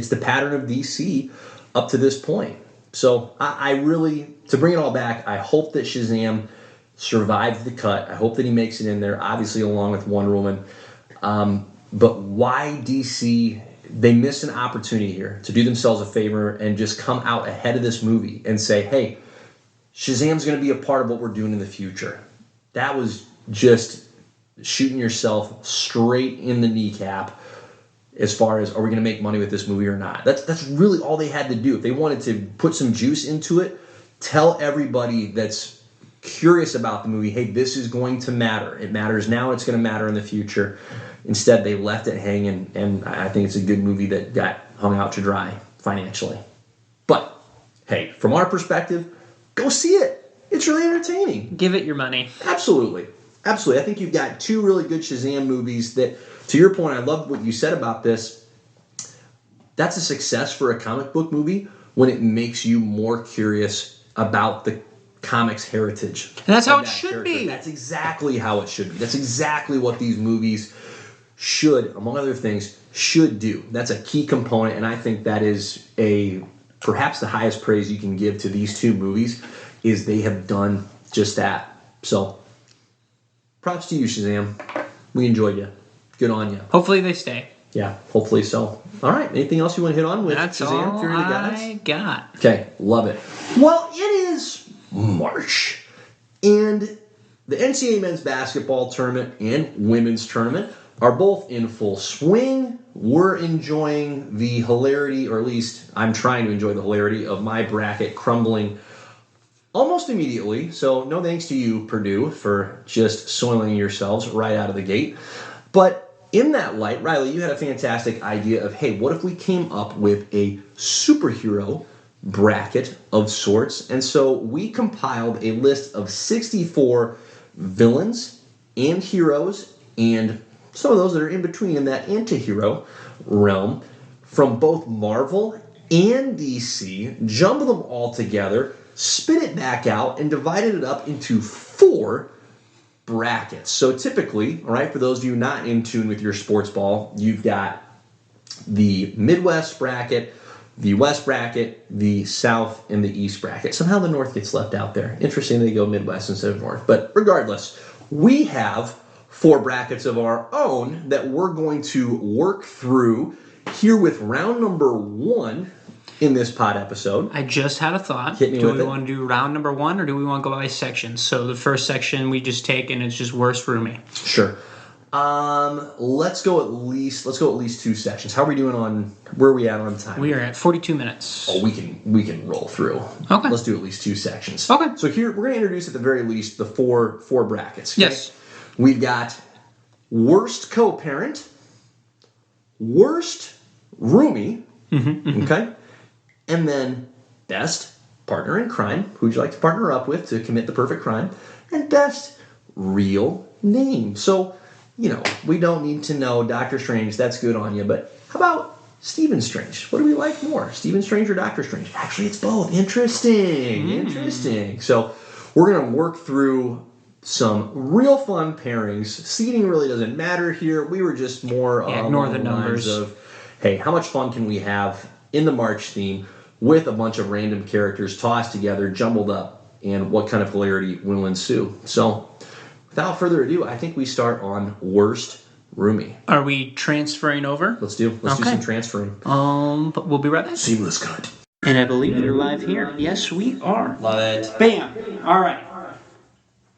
S2: the pattern of DC up to this point. So I really, to bring it all back, I hope that Shazam survives the cut. I hope that he makes it in there, obviously along with Wonder Woman. But why DC? They miss an opportunity here to do themselves a favor and just come out ahead of this movie and say, hey, Shazam's going to be a part of what we're doing in the future. That was just shooting yourself straight in the kneecap as far as, are we going to make money with this movie or not? That's really all they had to do. If they wanted to put some juice into it, tell everybody that's curious about the movie, hey, this is going to matter. It matters now, it's going to matter in the future. Instead, they left it hanging, and I think it's a good movie that got hung out to dry financially. But, hey, from our perspective, go see it. It's really entertaining.
S1: Give it your money.
S2: Absolutely. Absolutely. I think you've got two really good Shazam movies that, to your point, I love what you said about this. That's a success for a comic book movie when it makes you more curious about the comics heritage.
S1: And that's how it should be.
S2: That's exactly how it should be. That's exactly what these movies should, among other things, should do. That's a key component, and I think that is perhaps the highest praise you can give to these two movies is they have done just that. So, props to you, Shazam. We enjoyed you. Good on you.
S1: Hopefully they stay.
S2: Yeah, hopefully so. All right, anything else you want to hit on with
S1: That's
S2: Shazam?
S1: all
S2: Fury of the Gods?
S1: I got.
S2: Okay, love it. Well, it is March, and the NCAA men's basketball tournament and women's tournament are both in full swing. We're enjoying the hilarity, or at least I'm trying to enjoy the hilarity of my bracket crumbling almost immediately. So no thanks to you, Purdue, for just soiling yourselves right out of the gate. But in that light, Riley, you had a fantastic idea of, hey, what if we came up with a superhero bracket of sorts? And so we compiled a list of 64 villains and heroes, and some of those that are in between in that anti-hero realm from both Marvel and DC, jumbled them all together, spit it back out, and divided it up into 4 brackets. So typically, all right, for those of you not in tune with your sports ball, you've got the Midwest bracket, the West bracket, the South, and the East bracket. Somehow the North gets left out there. Interesting they go Midwest instead of North. But regardless, we have 4 brackets of our own that we're going to work through here with round number 1 in this pod episode.
S1: I just had a thought.
S2: Hit me
S1: do
S2: with
S1: we
S2: it.
S1: want to do round number 1 or do we want to go by sections? So the first section we just take and it's just worse for me.
S2: Sure. Let's go at least 2 sections. How are we doing on where are we at on time?
S1: We are at 42 minutes.
S2: Oh, we can roll through.
S1: Okay.
S2: Let's do at least 2 sections.
S1: Okay.
S2: So here we're going to introduce at the very least the four brackets. Okay?
S1: Yes.
S2: We've got worst co-parent, worst roomie, okay, and then best partner in crime. Who'd you like to partner up with to commit the perfect crime? And best real name. So, we don't need to know Doctor Strange. That's good on you. But how about Stephen Strange? What do we like more, Stephen Strange or Doctor Strange? Actually, it's both. Interesting. So we're going to work through some real fun pairings. Seating really doesn't matter here. We were just more
S1: ignore the
S2: lines
S1: numbers
S2: of, hey, how much fun can we have in the March theme with a bunch of random characters tossed together, jumbled up, and what kind of hilarity will ensue? So, without further ado, I think we start on worst roomie.
S1: Are we transferring over?
S2: Let's do some transferring.
S1: But we'll be right back.
S2: Seamless cut.
S1: And I believe we're live here. Yes, we are.
S2: Love it.
S1: Bam. All right.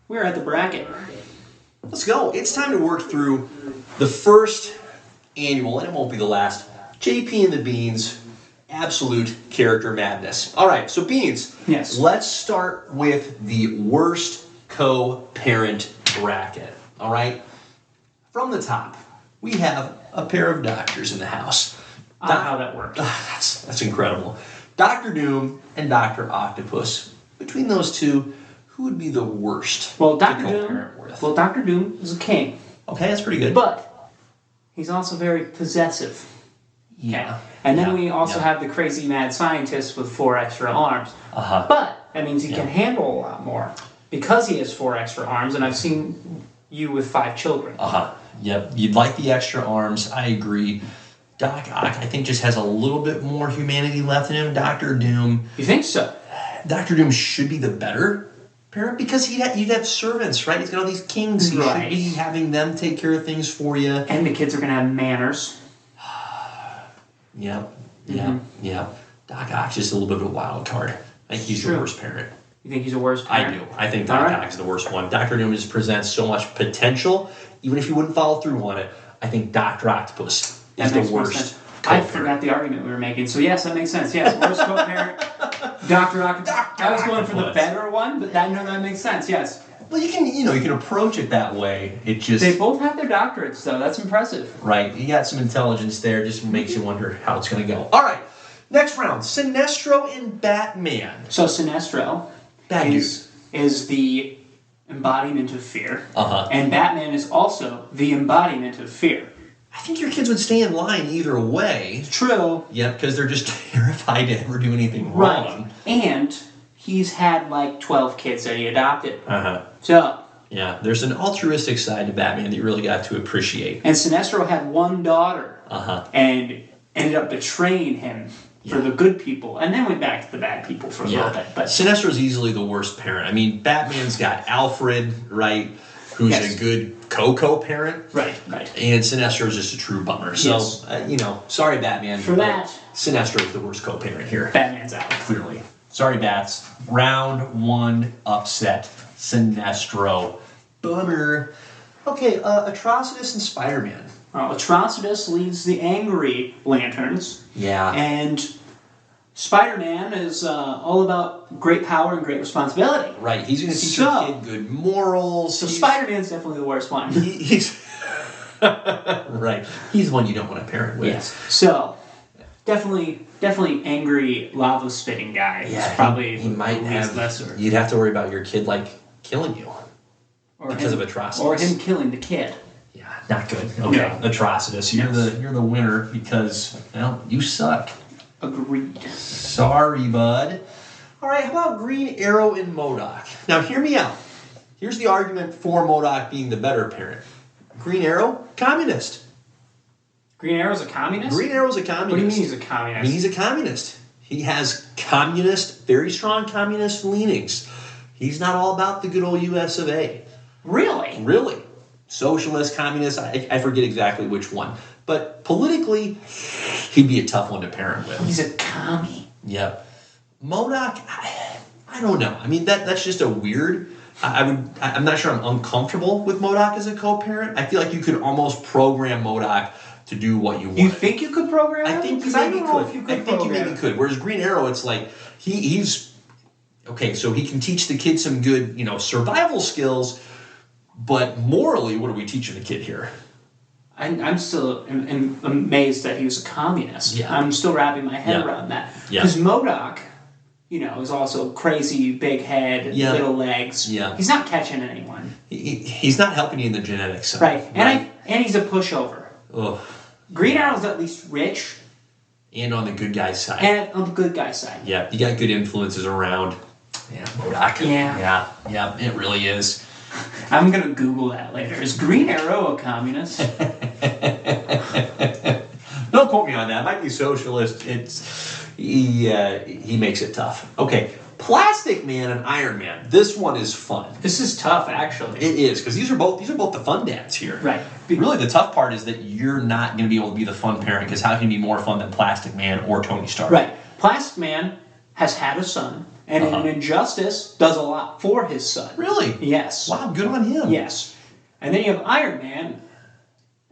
S1: We're at the bracket.
S2: Let's go. It's time to work through the first annual, and it won't be the last, JP and the Beans Absolute Character Madness. All right, so Beans.
S1: Yes.
S2: Let's start with the worst co-parent bracket. All right. From the top, we have a pair of doctors in the house.
S1: How that works.
S2: That's incredible. Dr. Doom and Dr. Octopus. Between those two, who would be the worst?
S1: Well,
S2: to
S1: Dr.
S2: co-parent
S1: Doom.
S2: with?
S1: Well, Dr. Doom is a king,
S2: Okay, that's pretty good.
S1: but he's also very possessive. Okay. And then we also have the crazy mad scientist with 4 extra arms. But that means he can handle a lot more because he has 4 extra arms, and I've seen you with 5 children.
S2: Yep. You'd like the extra arms. I agree. Doc Ock, I think, just has a little bit more humanity left in him. Doctor Doom.
S1: You think so?
S2: Doctor Doom should be the better parent because you'd have servants, right? He's got all these kings. He should be having them take care of things for you.
S1: And the kids are going to have manners.
S2: Yep. Doc Ock's just a little bit of a wild card. I think he's the worst parent.
S1: You think he's the worst parent?
S2: I do. I think Doc Ock is the worst one. Dr. Doom just presents so much potential, even if you wouldn't follow through on it. I think Dr. Octopus is the worst.
S1: I forgot the argument we were making. So yes, that makes sense. Yes, worst co-parent, Dr. Octopus. I was going for the better one, but that makes sense. Yes.
S2: Well, you can approach it that way. It just
S1: they both have their doctorates, though. That's impressive.
S2: Right. You got some intelligence there. Just makes you wonder how it's going to go. All right. Next round, Sinestro and Batman.
S1: So Sinestro is the embodiment of fear, and Batman is also the embodiment of fear.
S2: I think your kids would stay in line either way.
S1: True.
S2: Yeah, because they're just terrified to ever do anything wrong.
S1: Right. And he's had like 12 kids that he adopted. So.
S2: Yeah, there's an altruistic side to Batman that you really got to appreciate.
S1: And Sinestro had one daughter. And ended up betraying him for the good people, and then went back to the bad people for a little bit. But
S2: Sinestro's easily the worst parent. I mean, Batman's got Alfred, right, who's a good co-parent.
S1: Right.
S2: And Sinestro's just a true bummer. So, sorry, Batman.
S1: For that.
S2: Sinestro's the worst co-parent here.
S1: Batman's out.
S2: Clearly. Sorry, Bats. Round 1 upset. Sinestro. Bummer. Okay, Atrocitus and Spider-Man.
S1: Atrocitus leads the angry Lanterns.
S2: Yeah.
S1: And Spider-Man is all about great power and great responsibility.
S2: Right. He's going to teach your kid good morals.
S1: So Spider-Man's definitely the worst one.
S2: He's right. He's the one you don't want to parent with.
S1: Yes. So definitely angry lava spitting guy.
S2: Yeah.
S1: Probably
S2: he might have
S1: lesser.
S2: You'd have to worry about your kid killing you because of Atrocitus.
S1: Or him killing the kid.
S2: Not good. Okay, Atrocitus. You're the winner because you suck.
S1: Agreed.
S2: Sorry, bud. All right, how about Green Arrow and MODOK? Now, hear me out. Here's the argument for MODOK being the better parent. Green Arrow, communist.
S1: Green Arrow's a communist?
S2: Green Arrow's a communist.
S1: What do you mean he's a communist?
S2: I mean, he's a communist. He has very strong communist leanings. He's not all about the good old US of A.
S1: Really?
S2: Really. Socialist, communist, I forget exactly which one. But politically, he'd be a tough one to parent with.
S1: He's a commie.
S2: Yep. MODOK, I don't know. I mean, that's just a weird... I'm not sure I'm uncomfortable with MODOK as a co-parent. I feel like you could almost program MODOK to do what you want.
S1: You think you could program him?
S2: I think you maybe could. Whereas Green Arrow, it's like, he's... Okay, so he can teach the kid some good, survival skills... But morally, what are we teaching the kid here?
S1: I'm still amazed that he was a communist.
S2: Yeah.
S1: I'm still wrapping my head around that. Because MODOK, is also crazy, big head, little legs.
S2: Yeah.
S1: He's not catching anyone.
S2: He's not helping you in the genetics side.
S1: Right. And he's a pushover.
S2: Ugh.
S1: Green Arrow's at least rich.
S2: And on the good guy's side.
S1: And on the good guy's side.
S2: Yeah, you got good influences around. Yeah, MODOK. Yeah, it really is.
S1: I'm going to Google that later. Is Green Arrow a communist?
S2: Don't quote me on that. Might be socialist. He makes it tough. Okay, Plastic Man and Iron Man. This one is fun.
S1: This is tough, actually.
S2: It is, because these are both the fun dads here.
S1: Right.
S2: Really, the tough part is that you're not going to be able to be the fun parent, because how can you be more fun than Plastic Man or Tony Stark?
S1: Right. Plastic Man has had a son. And in Injustice, does a lot for his son.
S2: Really?
S1: Yes.
S2: Wow, good on him.
S1: Yes. And then you have Iron Man,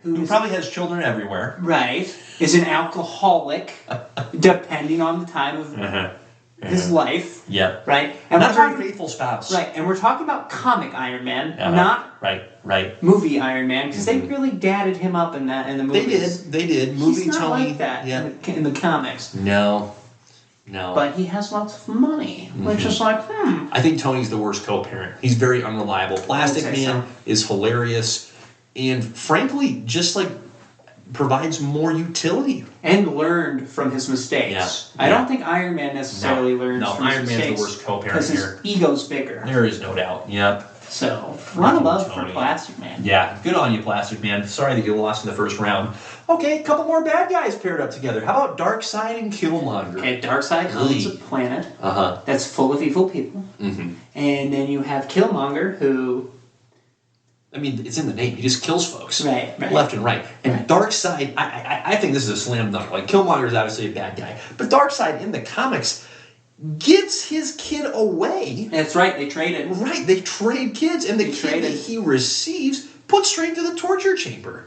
S2: who probably has children everywhere.
S1: Right. Is an alcoholic, depending on the time of his life.
S2: Yeah.
S1: Right?
S2: And not a very faithful spouse.
S1: Right. And we're talking about comic Iron Man, not movie Iron Man, because they really dadded him up in the movies.
S2: They did. Movie
S1: He's not
S2: Tony.
S1: like that in the comics.
S2: No.
S1: But he has lots of money, which is like,
S2: I think Tony's the worst co-parent. He's very unreliable. Plastic Man is hilarious. And frankly, just like provides more utility.
S1: And learned from his mistakes.
S2: Yeah.
S1: I don't think Iron Man necessarily learns from his
S2: Iron
S1: mistakes.
S2: Man's the worst co-parent here.
S1: Because his ego's bigger.
S2: There is no doubt. Yep.
S1: So, a lot of love
S2: Tony.
S1: for Plastic Man.
S2: Yeah, good on you, Plastic Man. Sorry that you lost in the first round. Okay, a couple more bad guys paired up together. How about Darkseid and Killmonger?
S1: Okay, Darkseid owns a planet that's full of evil people.
S2: Mm-hmm.
S1: And then you have Killmonger, who...
S2: I mean, it's in the name. He just kills folks.
S1: Right.
S2: Left and right. And Darkseid, I think this is a slam dunk. Like, Killmonger is obviously a bad guy. But Darkseid, in the comics, gives his kid away.
S1: That's right, they traded.
S2: Right, they trade kids. And the kid that he receives put straight into the torture chamber.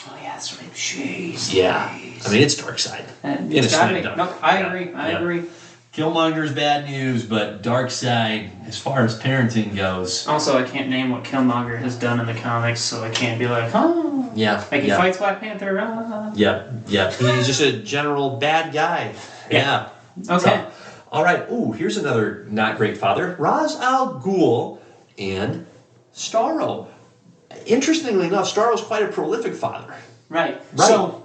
S1: Oh, yeah, that's right. Jeez.
S2: Yeah. I mean, it's Darkseid.
S1: It's gotta be. No, I agree. I agree.
S2: Killmonger's bad news, but Darkseid, as far as parenting goes...
S1: Also, I can't name what Killmonger has done in the comics, so I can't be like, oh...
S2: Yeah.
S1: Like he fights Black Panther,
S2: Yeah. He's just a general bad guy. Yeah.
S1: Okay.
S2: So, all right. Ooh, here's another not great father. Ra's al Ghul and Starro. Interestingly enough, Starro's quite a prolific father.
S1: Right.
S2: So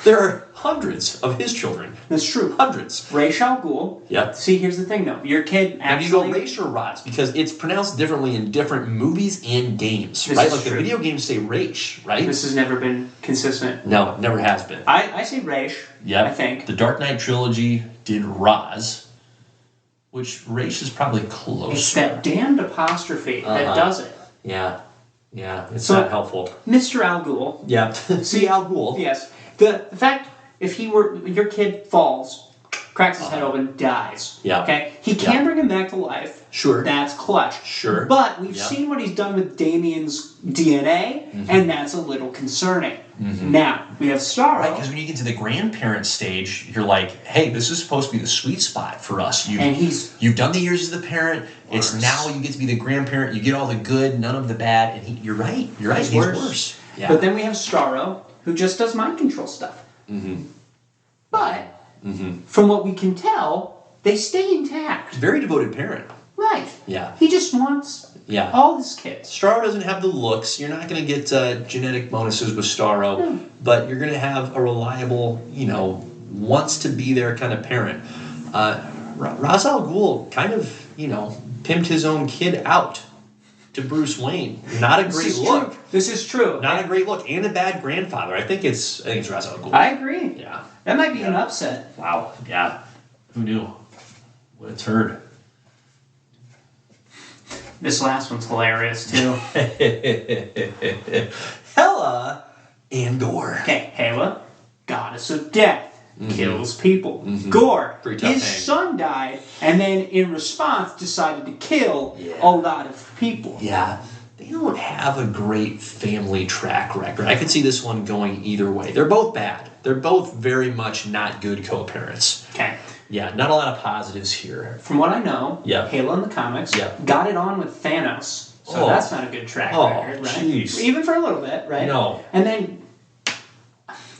S2: there are hundreds of his children.
S1: That's true.
S2: Hundreds.
S1: Ra's al Ghul.
S2: Yep.
S1: See, here's the thing, though. Your kid actually...
S2: Now, do you go Ra's or Raz? Because it's pronounced differently in different movies and games, right? Like the video games say Ra's, right?
S1: This has never been consistent.
S2: No, it never has been.
S1: I say Ra's.
S2: Yeah.
S1: I think.
S2: The Dark Knight trilogy did Raz, which Ra's is probably closer.
S1: It's that damned apostrophe that does it.
S2: Yeah. It's not helpful.
S1: Mr. Al Ghul.
S2: Yeah. See Al Ghul.
S1: Yes. The fact, if your kid falls, cracks his head open, dies.
S2: Yeah.
S1: Okay? He can bring him back to life.
S2: Sure.
S1: That's clutch.
S2: Sure.
S1: But we've seen what he's done with Damien's DNA, and that's a little concerning. Now, we have Starro.
S2: Right, because when you get to the grandparent stage, you're like, hey, this is supposed to be the sweet spot for us. You've done the years as the parent. It's now you get to be the grandparent. You get all the good, none of the bad. And you're right. He's worse. Yeah.
S1: But then we have Starro, who just does mind control stuff. But, from what we can tell, they stay intact.
S2: Very devoted parent.
S1: Right.
S2: Yeah.
S1: He just wants all his kids.
S2: Starro doesn't have the looks. You're not going to get genetic bonuses with Starro, but you're going to have a reliable, wants to be there kind of parent. Ra's al Ghul kind of, pimped his own kid out to Bruce Wayne. Not a great look.
S1: This is true.
S2: Not a great look, and a bad grandfather. I think it's Ra's al Ghul.
S1: I agree.
S2: Yeah.
S1: That might be an upset.
S2: Wow. Yeah. Who knew? What a turd.
S1: This last one's hilarious, too.
S2: Hela and Gore.
S1: Okay, Hela, goddess of death, kills people. Gore, his son died, and then in response decided to kill a lot of people.
S2: Yeah. They don't have a great family track record. I could see this one going either way. They're both bad. They're both very much not good co-parents.
S1: Okay.
S2: Yeah, not a lot of positives here.
S1: From what I know, Hela in the comics got it on with Thanos. So that's not a good track record, right?
S2: Jeez.
S1: Even for a little bit, right?
S2: No.
S1: And then,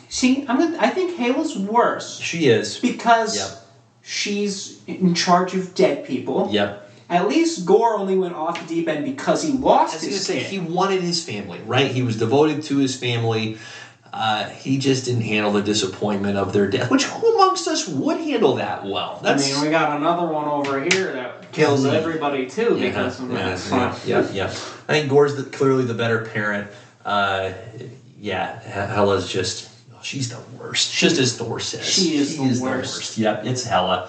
S1: see, I think Hela's worse.
S2: She is.
S1: Because she's in charge of dead people.
S2: Yep.
S1: At least Gore only went off the deep end because he lost his kid.
S2: He wanted his family, right? He was devoted to his family. He just didn't handle the disappointment of their death. Which, who amongst us would handle that well?
S1: I mean, we got another one over here that kills everybody, too, because of that.
S2: Yeah. I think Gore's clearly the better parent. Hela's just... she's the worst. Just as Thor says.
S1: She is the worst.
S2: Yep, it's Hela.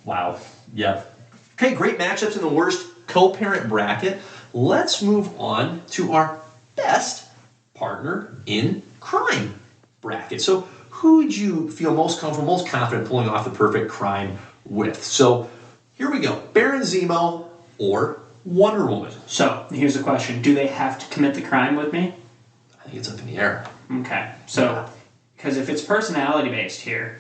S2: Wow. Yep. Okay, great matchups in the worst co-parent bracket. Let's move on to our best partner in crime bracket. So who would you feel most comfortable, most confident pulling off the perfect crime with? So here we go. Baron Zemo or Wonder Woman.
S1: So here's the question. Do they have to commit the crime with me?
S2: I think it's up in the air.
S1: Okay. So, because if it's personality based here,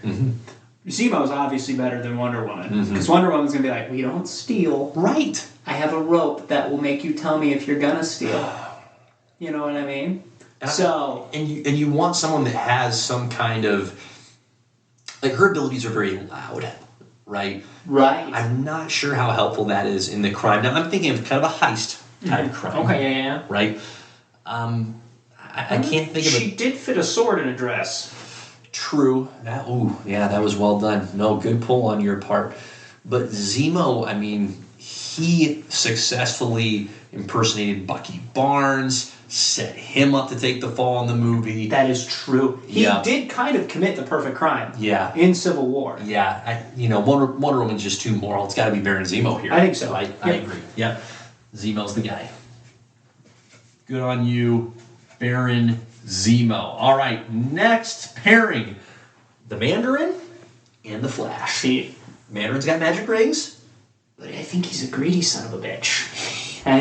S1: Zemo's obviously better than Wonder Woman. Because Wonder Woman's going to be like, we don't steal.
S2: Right.
S1: I have a rope that will make you tell me if you're going to steal. You know what I mean? And
S2: you want someone that has some kind of... like, her abilities are very loud, right?
S1: Right.
S2: I'm not sure how helpful that is in the crime. Now, I'm thinking of kind of a heist type crime.
S1: Okay, yeah.
S2: Right? I can't think of
S1: She did fit a sword in a dress.
S2: True. That was well done. No, good pull on your part. But Zemo, I mean, he successfully impersonated Bucky Barnes, set him up to take the fall in the movie.
S1: That is true. He did kind of commit the perfect crime.
S2: Yeah.
S1: In Civil War.
S2: Yeah. Wonder Woman's just too moral. It's got to be Baron Zemo here.
S1: I think so.
S2: I agree. Yep. Zemo's the guy. Good on you, Baron Zemo. All right, next pairing. The Mandarin and the Flash.
S1: See,
S2: Mandarin's got magic rings.
S1: but I think he's a greedy son of a bitch.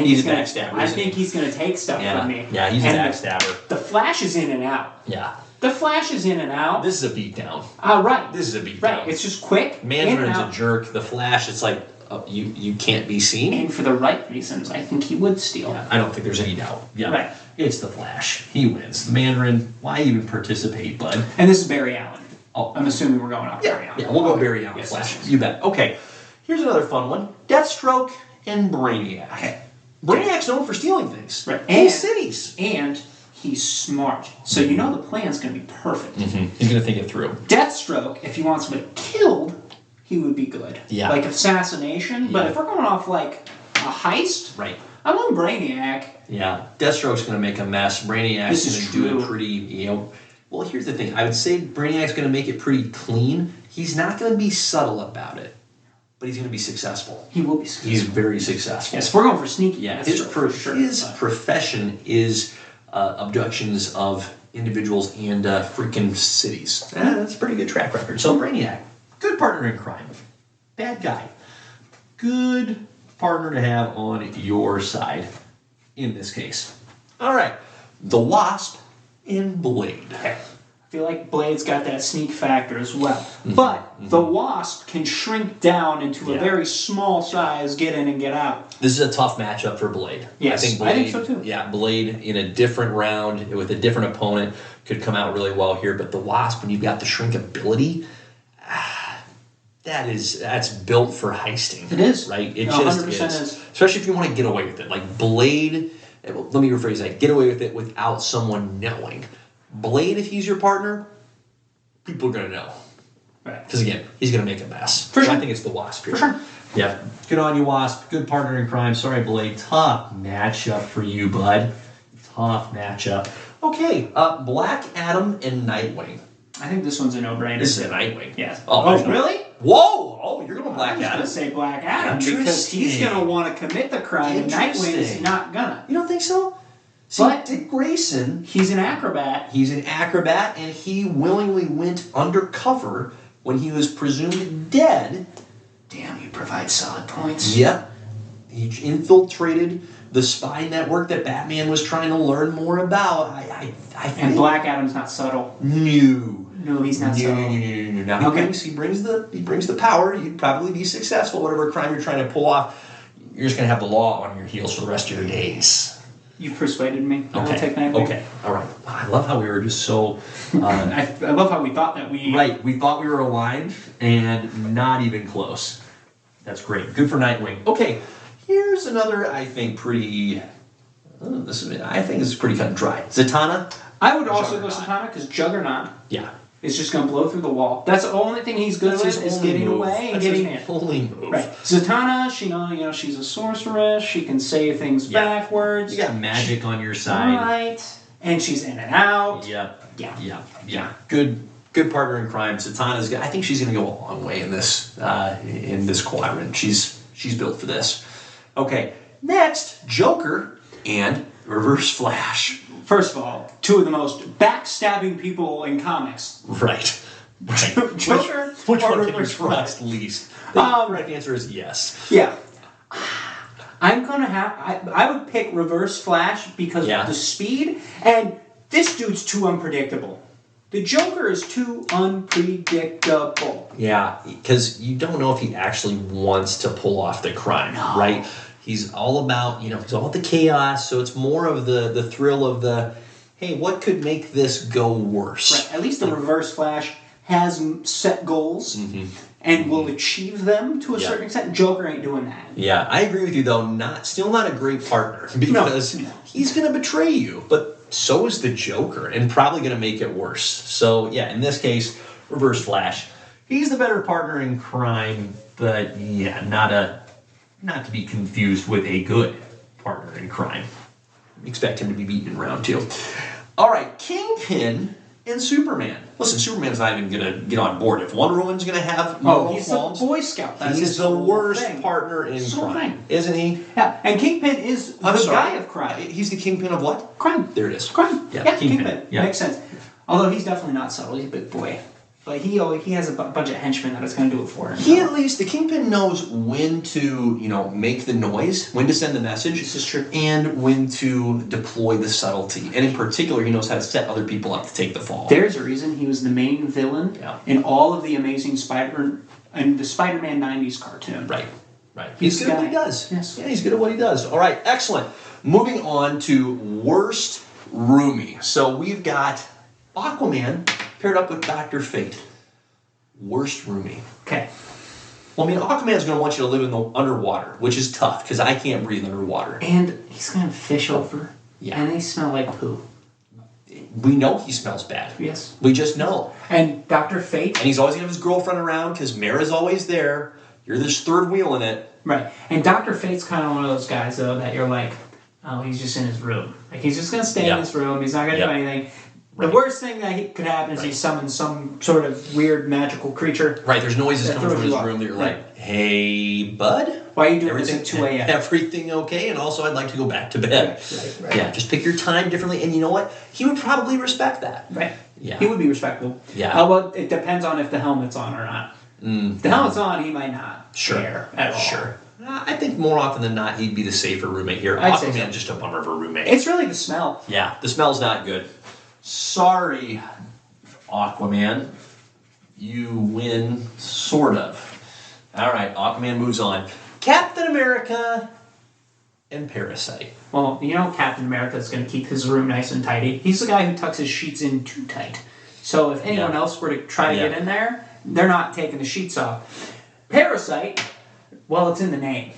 S2: He's a backstabber.
S1: I think he's going to take stuff from me.
S2: Yeah, he's a backstabber.
S1: The Flash is in and out.
S2: Yeah.
S1: The Flash is in and out.
S2: This is a beatdown.
S1: Right.
S2: This is a beatdown.
S1: Right. It's just quick.
S2: Mandarin's a jerk. The Flash, it's like, you can't be seen.
S1: And for the right reasons, I think he would steal.
S2: Yeah, I don't think there's any doubt. Yeah.
S1: Right.
S2: It's the Flash. He wins. The Mandarin, why even participate, bud?
S1: And this is Barry Allen.
S2: Oh.
S1: I'm assuming we're going off Barry Allen.
S2: Yeah, we'll go Barry Allen.
S1: Yes,
S2: Flash.
S1: yes.
S2: You bet. Okay. Here's another fun one. Deathstroke and Brainiac.
S1: Okay.
S2: Brainiac's known for stealing things.
S1: Right.
S2: Whole cities.
S1: And he's smart. So you know the plan's going to be perfect.
S2: Mm-hmm. He's going to think it through.
S1: Deathstroke, if he wants somebody killed, he would be good.
S2: Yeah.
S1: Like assassination. But
S2: Yeah.
S1: if we're going off like a heist,
S2: Right.
S1: I want Brainiac.
S2: Yeah. Deathstroke's going to make a mess. Brainiac's
S1: This is
S2: going to do
S1: true.
S2: it pretty, Well, here's the thing. I would say Brainiac's going to make it pretty clean. He's not going to be subtle about it, but he's going to be successful.
S1: He will be successful.
S2: He's very successful.
S1: Yes, we're going for sneaky.
S2: Yeah,
S1: That's
S2: his
S1: for sure.
S2: profession is abductions of individuals and freaking cities. That's a pretty good track record. So Brainiac, good partner in crime. Bad guy. Good partner to have on your side in this case. All right, the Wasp and Blade.
S1: Okay. I feel like Blade's got that sneak factor as well. But the Wasp can shrink down into a very small size, get in and get out.
S2: This is a tough matchup for Blade.
S1: Yes,
S2: I think
S1: so too.
S2: Yeah, Blade in a different round with a different opponent could come out really well here. But the Wasp, when you've got the shrinkability, that's built for heisting.
S1: It is.
S2: Right? It
S1: No,
S2: just
S1: 100%
S2: is. Especially if you want to get away with it. Like Blade, let me rephrase that, get away with it without someone knowing. Blade, if he's your partner, people are going to know.
S1: Right.
S2: Because again, he's going to make a mess.
S1: For sure.
S2: I think it's the Wasp here.
S1: For sure.
S2: Yeah. Good on you, Wasp. Good partner in crime. Sorry, Blade. Tough matchup for you, bud. Tough matchup. Okay, Black Adam and Nightwing.
S1: I think this one's a no-brainer.
S2: This is a Nightwing.
S1: Yes.
S2: Oh,
S1: really?
S2: Whoa! Oh, you're going Black
S1: I was
S2: Adam.
S1: going to say Black Adam because he's
S2: Interesting.
S1: going to want to commit the crime and Nightwing is
S2: Interesting.
S1: not gonna.
S2: You don't think so? See,
S1: But-
S2: Dick Grayson,
S1: He's an acrobat.
S2: he's an acrobat, and he willingly went undercover when he was presumed dead.
S1: Damn, you provide solid points.
S2: Yep. He infiltrated the spy network that Batman was trying to learn more about. I
S1: And
S2: think.
S1: Black Adam's not subtle.
S2: No.
S1: No, he's not subtle.
S2: No. Now
S1: Okay.
S2: he brings the power. You'd probably be successful. Whatever crime you're trying to pull off, you're just gonna have the law on your heels for the rest of your days.
S1: You've persuaded me. I will take Nightwing.
S2: Okay. All right. I love how we were just so.
S1: I love how we thought that we...
S2: Right. We thought we were aligned, and not even close. That's great. Good for Nightwing. Okay. Here's another. I think pretty. I think this is pretty cut and dry. Zatanna.
S1: I would also go
S2: Juggernaut.
S1: Zatanna because Juggernaut
S2: Yeah.
S1: is just going to blow through the wall. That's the only thing he's good
S2: That's
S1: with
S2: his
S1: is
S2: only
S1: getting
S2: move.
S1: away and
S2: That's
S1: getting
S2: his
S1: in.
S2: only move.
S1: Right. Zatanna, she's a sorceress. She can say things
S2: Yeah.
S1: backwards.
S2: You got magic on your side.
S1: Right. And she's in and out.
S2: Yeah.
S1: Yeah.
S2: Good partner in crime. Zatanna's. I think she's going to go a long way in this quadrant. She's built for this. Okay. Next, Joker and Reverse Flash.
S1: First of all, two of the most backstabbing people in comics.
S2: Right.
S1: Joker
S2: Which
S1: or
S2: one can you
S1: Reverse
S2: trust least? The correct answer is yes.
S1: Yeah. I'm going to I would pick Reverse Flash because
S2: Yeah.
S1: of the speed, and this dude's too unpredictable. The Joker is too unpredictable.
S2: Yeah, because you don't know if he actually wants to pull off the crime, right? He's all about, he's all about the chaos, so it's more of the thrill of the, hey, what could make this go worse?
S1: Right. At least the Reverse Flash has set goals and will achieve them to a certain extent. Joker ain't doing that.
S2: Yeah, I agree with you, though. Still not a great partner because he's going to betray you. But so is the Joker, and probably going to make it worse. So, yeah, in this case, Reverse Flash. He's the better partner in crime, but, yeah, not to be confused with a good partner in crime. Expect him to be beaten in round 2. All right, Kingpin and Superman. Listen, Superman's not even going to get on board. If Wonder Woman's going to have
S1: he's the Boy Scout. That's
S2: he's the worst partner in crime, isn't he?
S1: Yeah, and Kingpin is the guy of crime.
S2: He's the Kingpin of what?
S1: Crime.
S2: There it is.
S1: Crime.
S2: Yeah,
S1: Kingpin.
S2: Yeah.
S1: Makes sense. Although he's definitely not subtle. He's a big boy. But he has a bunch of henchmen that is going to do it for him.
S2: The Kingpin knows when to, make the noise, when to send the message.
S1: This is true.
S2: And when to deploy the subtlety. And in particular, he knows how to set other people up to take the fall.
S1: There's a reason he was the main villain in all of the Amazing and the Spider-Man 90s cartoon.
S2: Right. He's good at what he does.
S1: Yes.
S2: Yeah, he's good at what he does. All right, excellent. Moving on to worst roomie. So we've got Aquaman paired up with Dr. Fate. Worst roomie.
S1: Okay.
S2: Well, Aquaman's going to want you to live in the underwater, which is tough because I can't breathe underwater.
S1: And he's going to fish over.
S2: Yeah.
S1: And they smell like poo.
S2: We know he smells bad.
S1: Yes.
S2: We just know.
S1: And Dr. Fate.
S2: And he's always going to have his girlfriend around because Mara's always there. You're this third wheel in it.
S1: Right. And Dr. Fate's kind of one of those guys, though, that you're like, oh, he's just in his room. Like, he's just going to stay in his room. He's not going to do anything. The worst thing that could happen is he summons some sort of weird magical creature.
S2: Right, there's noises coming from his room that you're like, hey, bud?
S1: Why are you doing this at 2 a.m.?
S2: Everything okay? And also, I'd like to go back to bed. Right. Yeah, just pick your time differently. And you know what? He would probably respect that.
S1: Right.
S2: Yeah.
S1: He would be respectful.
S2: Yeah.
S1: Well, it depends on if the helmet's on or not. If the helmet's on, he might not care at all.
S2: Sure. I think more often than not, he'd be the safer roommate here.
S1: I'd say
S2: Aquaman, just a bummer of a roommate.
S1: It's really the smell.
S2: Yeah, the smell's not good. Sorry, Aquaman. You win, sort of. All right, Aquaman moves on. Captain America and Parasite.
S1: Well, Captain America is going to keep his room nice and tidy. He's the guy who tucks his sheets in too tight. So if anyone else were to try to get in there, they're not taking the sheets off. Parasite, well, it's in the name.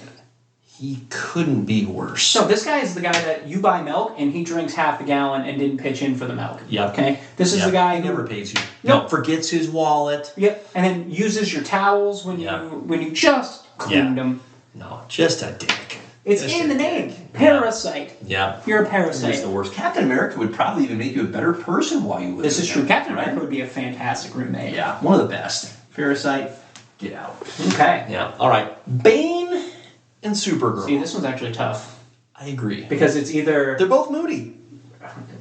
S2: He couldn't be worse.
S1: So this guy is the guy that you buy milk and he drinks half the gallon and didn't pitch in for the milk.
S2: Yep.
S1: Okay? This is the guy
S2: who
S1: who
S2: never pays you.
S1: Nope.
S2: No, forgets his wallet.
S1: Yep. And then uses your towels when you just cleaned them.
S2: No, just a dick.
S1: It's
S2: just
S1: in the name. Parasite.
S2: Yeah.
S1: You're a parasite.
S2: He's the worst. Captain America would probably even make you a better person while you live.
S1: This is true. Captain America would be a fantastic roommate.
S2: Yeah, one of the best.
S1: Parasite.
S2: Get out.
S1: Okay.
S2: Yeah. All right. Bane and Supergirl.
S1: See, this one's actually tough.
S2: I agree.
S1: Because it's either...
S2: They're both moody.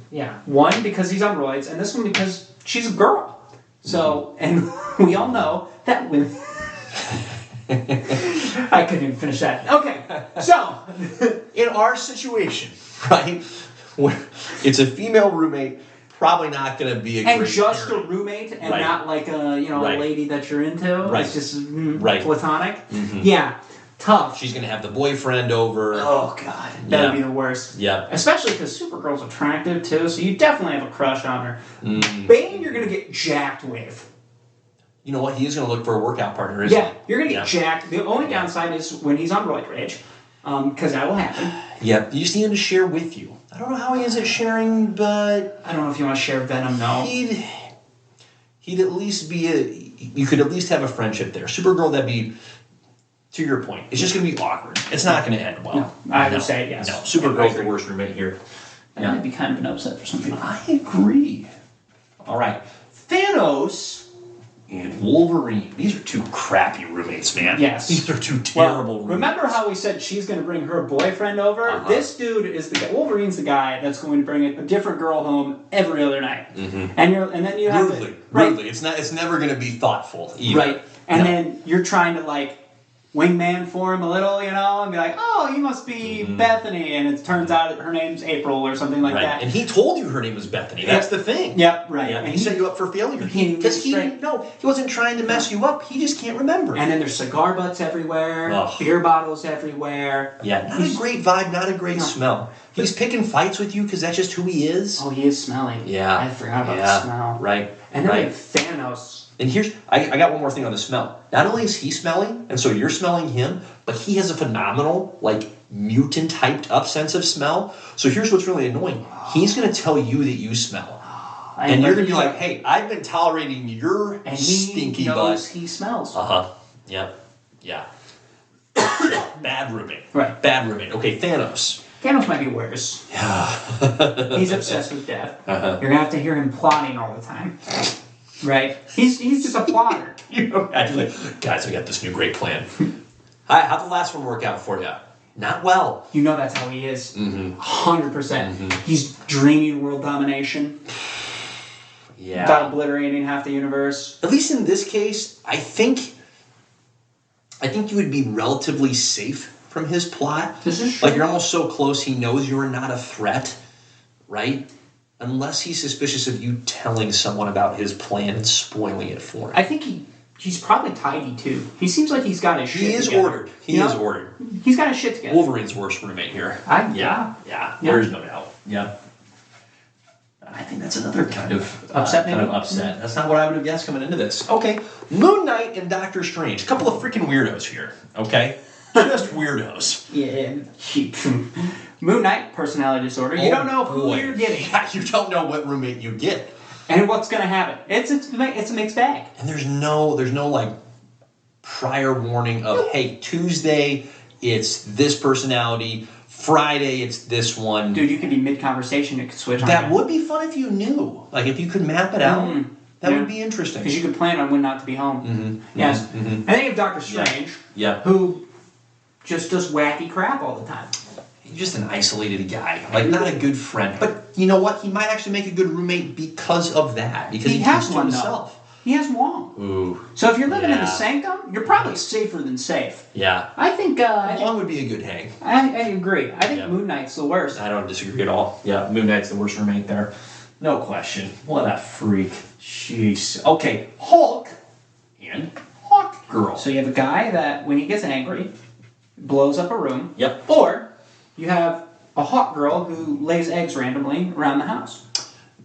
S1: Yeah. One, because he's on roids, and this one because she's a girl. So, and we all know that women... I couldn't even finish that. Okay. So,
S2: in our situation, right, where it's a female roommate, probably not going to be a
S1: and
S2: great
S1: just
S2: parent.
S1: a roommate and not like a a lady that you're into.
S2: Right.
S1: It's just platonic.
S2: Mm-hmm.
S1: Yeah, tough.
S2: She's going to have the boyfriend over.
S1: Oh god, that would be the worst.
S2: Yeah,
S1: especially because Supergirl's attractive too, so you definitely have a crush on her.
S2: Mm.
S1: Bane, you're going to get jacked with.
S2: You know what? He is going to look for a workout partner, isn't he?
S1: You're going to get jacked. The only downside is when he's on roid rage, because that will happen.
S2: Yeah, you just need him to share with you. I don't know how he is at sharing, but...
S1: I don't know if you want to share Venom, no.
S2: He'd at least be you could at least have a friendship there. Supergirl, that'd be, to your point, it's just going to be awkward. It's not going to end well.
S1: No, I would say yes.
S2: No, Supergirl's the worst roommate here.
S1: That might be kind of an upset for some people.
S2: I agree. All right. Thanos and Wolverine. These are two crappy roommates, man.
S1: Yes.
S2: These are two terrible roommates.
S1: Remember how we said she's going to bring her boyfriend over? Uh-huh. This dude is the guy. Wolverine's the guy that's going to bring a different girl home every other night. Mm-hmm. And then you have
S2: rudely. It's never going to be thoughtful either.
S1: Right. And then you're trying to wingman for him a little, and be like, oh, you must be Bethany, and it turns out her name's April or something like that.
S2: And he told you her name was Bethany. That's the thing.
S1: Yep, right.
S2: Yeah, and he set you up for failure. Because he wasn't trying to mess you up. He just can't remember.
S1: And then there's cigar butts everywhere, beer bottles everywhere.
S2: Yeah, not a great vibe, not a great smell. He's picking fights with you because that's just who he is.
S1: Oh, he is smelly.
S2: Yeah.
S1: I forgot about the smell.
S2: Right.
S1: And then we have Thanos.
S2: And here's, I got one more thing on the smell. Not only is he smelling, and so you're smelling him, but he has a phenomenal, mutant hyped up sense of smell. So here's what's really annoying. He's going to tell you that you smell. And you're going to be like, hey, I've been tolerating your stinky butt.
S1: He smells.
S2: Yep. Yeah. Bad roommate.
S1: Right.
S2: Bad roommate. Okay, Thanos.
S1: Thanos might be worse.
S2: Yeah.
S1: He's obsessed with death. You're going to have to hear him plotting all the time. Right? He's just a plotter.
S2: Actually, guys, I got this new great plan. How'd the last one work out for you? Not well.
S1: You know that's how he is. 100%.
S2: Mm-hmm.
S1: He's dreaming world domination.
S2: Yeah.
S1: Without obliterating half the universe.
S2: At least in this case, I think you would be relatively safe from his plot.
S1: This is true.
S2: Like, you're almost so close he knows you're not a threat, right? Unless he's suspicious of you telling someone about his plan and spoiling it for him.
S1: I think he's probably tidy too. He seems like he's got his shit together.
S2: He is ordered. He is ordered.
S1: He's got his shit together.
S2: Wolverine's worst roommate here.
S1: Yeah.
S2: There is no doubt. Yeah. I think that's another kind of
S1: upset.
S2: That's not what I would have guessed coming into this. Okay, Moon Knight and Doctor Strange. A couple of freaking weirdos here. Okay, just weirdos.
S1: Yeah. Moon Knight, personality disorder. You don't know who you're getting.
S2: You don't know what roommate you get,
S1: and what's going to happen. It's a mixed bag.
S2: And there's no like prior warning of hey, Tuesday it's this personality. Friday, it's this one.
S1: Dude, you could be mid-conversation, it could switch on.
S2: That would be fun if you knew. Like, if you could map it out. That would be interesting.
S1: Because you could plan on when not to be home. Yes. And then you have Doctor Strange, who just does wacky crap all the time.
S2: He's just an isolated guy. Like, not a good friend. But you know what? He might actually make a good roommate because of that. Because he
S1: has
S2: keeps to
S1: one,
S2: himself.
S1: He has Wong.
S2: Ooh.
S1: So if you're living in the sanctum, you're probably safer than safe.
S2: Yeah.
S1: I think...
S2: Wong would be a good hang.
S1: I agree. I think Moon Knight's the worst.
S2: I don't disagree at all. Yeah, Moon Knight's the worst roommate there. No question. What a freak. Jeez. Okay, Hulk and Hawk Girl.
S1: So you have a guy that, when he gets angry, blows up a room.
S2: Yep.
S1: Or you have a Hawk Girl who lays eggs randomly around the house.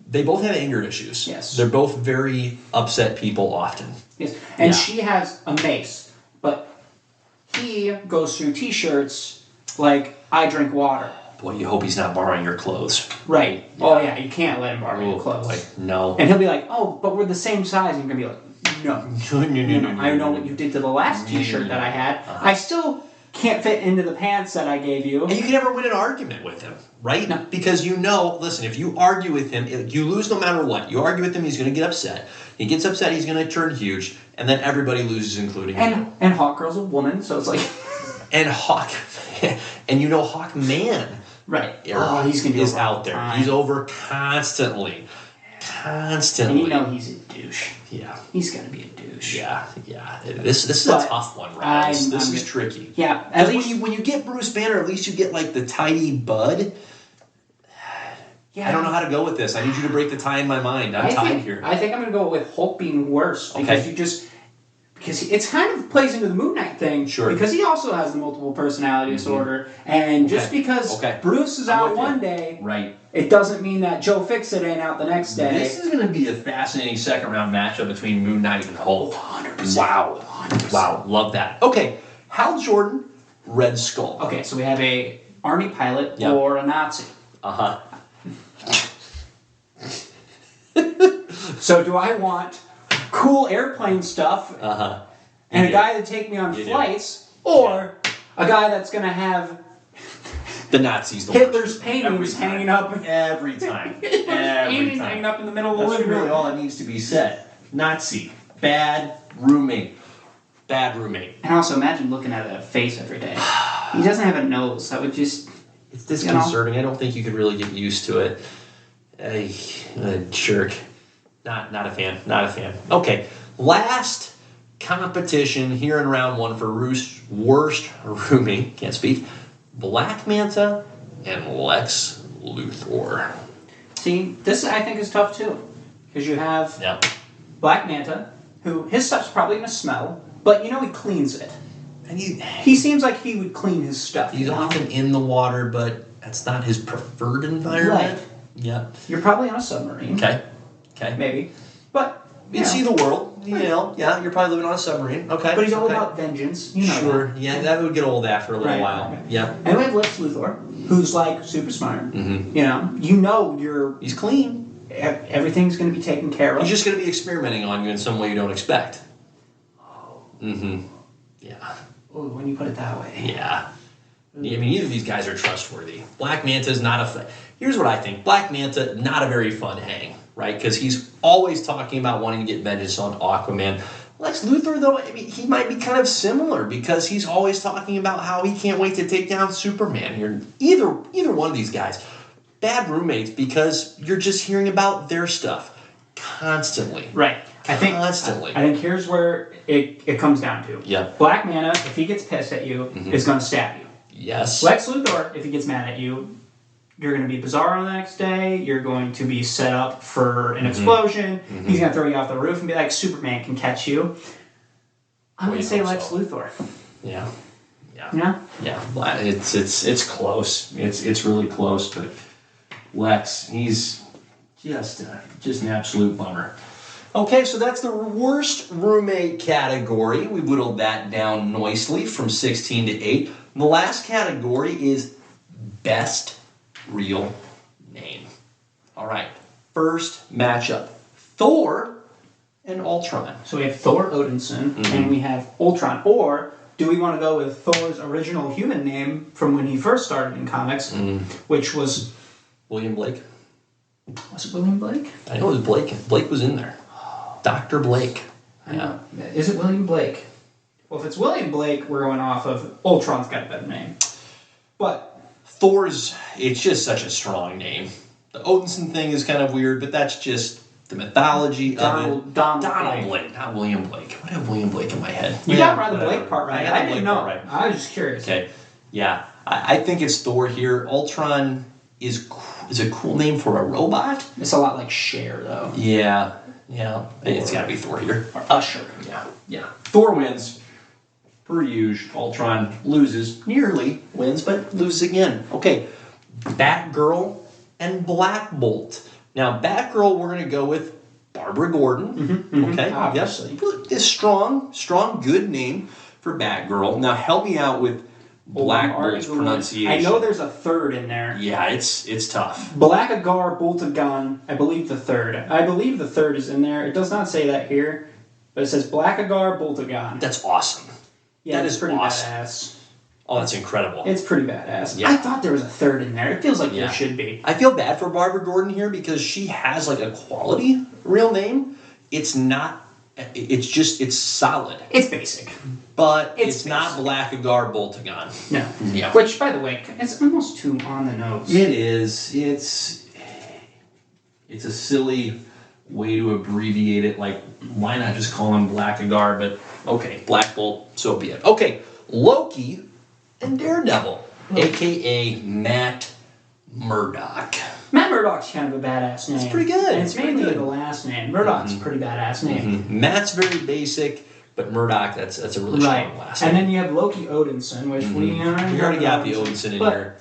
S2: They both have anger issues.
S1: Yes.
S2: They're both very upset people often.
S1: Yes. And she has a mace, but he goes through t-shirts like, I drink water.
S2: Boy, you hope he's not borrowing your clothes.
S1: Right. Yeah. Oh, yeah, you can't let him borrow your clothes.
S2: Boy, no.
S1: And he'll be like, oh, but we're the same size. And you're going to be like, no. I know what you did to the last t-shirt that I had. I still can't fit into the pants that I gave you.
S2: And you can never win an argument with him, right?
S1: No.
S2: Because you know, listen, if you argue with him, you lose no matter what. You argue with him, he's going to get upset. He gets upset, he's going to turn huge, and then everybody loses, including you.
S1: And Hawk Girl's a woman, so it's like...
S2: and Hawk... and you know Hawk Man...
S1: Right. Oh, he's going to be
S2: is out there. He's over constantly.
S1: And you know he's a douche.
S2: Yeah.
S1: He's going to be a douche.
S2: Yeah. This is a tough one, right? This is tricky.
S1: Yeah. At least
S2: when you get Bruce Banner, at least you get like the tidy bud. Yeah. I don't know how to go with this. I need you to break the tie in my mind. I'm tied here.
S1: I think I'm going to go with Hulk being worse because because it's kind of plays into the Moon Knight thing.
S2: Sure.
S1: Because he also has the multiple personality disorder. And just because Bruce is out one day,
S2: right,
S1: it doesn't mean that Joe Fixit ain't out the next day.
S2: This is going to be a fascinating second round matchup between Moon Knight and Hulk.
S1: 100%.
S2: Wow.
S1: 100%.
S2: Wow. Love that. Okay. Hal Jordan, Red Skull.
S1: Okay, so we have a army pilot or a Nazi.
S2: Uh-huh.
S1: So do I want cool airplane stuff and a guy to take me on flights, or a guy that's going to have
S2: the Nazis,
S1: Hitler's paintings hanging up
S2: every time,
S1: hanging up in the middle of the living room?
S2: That's really all that needs to be said. Nazi, bad roommate, And
S1: also, imagine looking at a face every day. He doesn't have a nose. That would just...
S2: It's disconcerting. I don't think you could really get used to it. A jerk. Not a fan. Okay, last competition here in round one for worst roommate. Can't speak. Black Manta and Lex Luthor.
S1: See, this I think is tough too, because you have Black Manta, who his stuff's probably gonna smell, but you know he cleans it. And he seems like he would clean his stuff.
S2: He's often in the water, but that's not his preferred environment.
S1: Right.
S2: Yeah.
S1: You're probably on a submarine.
S2: Okay.
S1: Maybe. But
S2: You'd see the world. You know, yeah, you're probably living on a submarine. Okay.
S1: But he's all about vengeance. You know
S2: Sure.
S1: that.
S2: Yeah, that would get old after a little while.
S1: Okay.
S2: Yeah.
S1: And we have Lex Luthor, who's like super smart.
S2: Mm-hmm.
S1: You know you're...
S2: He's clean.
S1: Everything's going to be taken care of.
S2: He's just going to be experimenting on you in some way you don't expect.
S1: Oh.
S2: Mm-hmm. Yeah.
S1: Oh, when you put it that way.
S2: Yeah. I mean, neither of these guys are trustworthy. Black Manta is not a... Here's what I think. Black Manta, not a very fun hang, right? Because he's always talking about wanting to get vengeance on Aquaman. Lex Luthor, though, I mean, he might be kind of similar because he's always talking about how he can't wait to take down Superman. Either one of these guys. Bad roommates because you're just hearing about their stuff constantly.
S1: Right.
S2: Constantly.
S1: I think here's where it comes down to.
S2: Yeah.
S1: Black Manta, if he gets pissed at you, is going to stab you.
S2: Yes.
S1: Lex Luthor, if he gets mad at you, you're going to be Bizarro the next day. You're going to be set up for an explosion. He's going to throw you off the roof and be like, Superman can catch you. I'm going to say Lex Luthor.
S2: Yeah. Yeah.
S1: Yeah?
S2: Yeah. It's close. It's really close, but Lex, he's just an absolute bummer. Okay, so that's the worst roommate category. We whittled that down nicely from 16 to 8. The last category is best real name. All right, first matchup, Thor and Ultron.
S1: So we have Thor Odinson and we have Ultron. Or do we want to go with Thor's original human name from when he first started in comics, which was...
S2: William Blake.
S1: Was it William Blake?
S2: I know it was Blake. Blake was in there. Dr. Blake.
S1: I know. Is it William Blake? Well, if it's William Blake, we're going off of Ultron's got a better name. But
S2: Thor's, it's just such a strong name. The Odinson thing is kind of weird, but that's just the mythology of it. Donald Blake, not William Blake. I have William Blake in my head.
S1: You got the Blake part right.
S2: I
S1: didn't know. Right. I was just curious.
S2: Okay. Yeah. I think it's Thor here. Ultron is a cool name for a robot.
S1: It's a lot like Cher, though.
S2: Yeah. Yeah. It's got to be Thor here.
S1: Or Usher.
S2: Yeah. Yeah. Thor wins. Per usual. Ultron loses. Nearly wins, but loses again. Okay. Batgirl and Black Bolt. Now, Batgirl, we're going to go with Barbara Gordon. Okay.
S1: Obviously.
S2: Yep. This strong, good name for Batgirl. Now, help me out with Black Bolt's pronunciation.
S1: I know there's a third in there.
S2: Yeah, it's tough.
S1: Blackagar Boltagon, I believe the third. I believe the third is in there. It does not say that here, but it says Blackagar Boltagon.
S2: That's awesome.
S1: Yeah,
S2: that is
S1: pretty
S2: awesome.
S1: Badass.
S2: Oh, that's incredible.
S1: It's pretty badass.
S2: Yeah.
S1: I thought there was a third in there. It feels like there should be.
S2: I feel bad for Barbara Gordon here because she has like a quality real name. It's not. It's solid.
S1: It's basic.
S2: But it's not Blackagar Boltagon.
S1: No.
S2: Yeah.
S1: Which, by the way, it's almost too on the nose.
S2: It is. It's a silly way to abbreviate it. Like, why not just call him Blackagar? But, okay, Black Bolt, so be it. Okay, Loki and Daredevil, a.k.a. Matt Murdock.
S1: Matt Murdock's kind of a badass name.
S2: It's pretty good.
S1: And it's mainly the last name. Murdock's a pretty badass name.
S2: Matt's very basic, but Murdock, that's a really strong last name.
S1: And then you have Loki Odinson, which we
S2: already got the Odinson in here.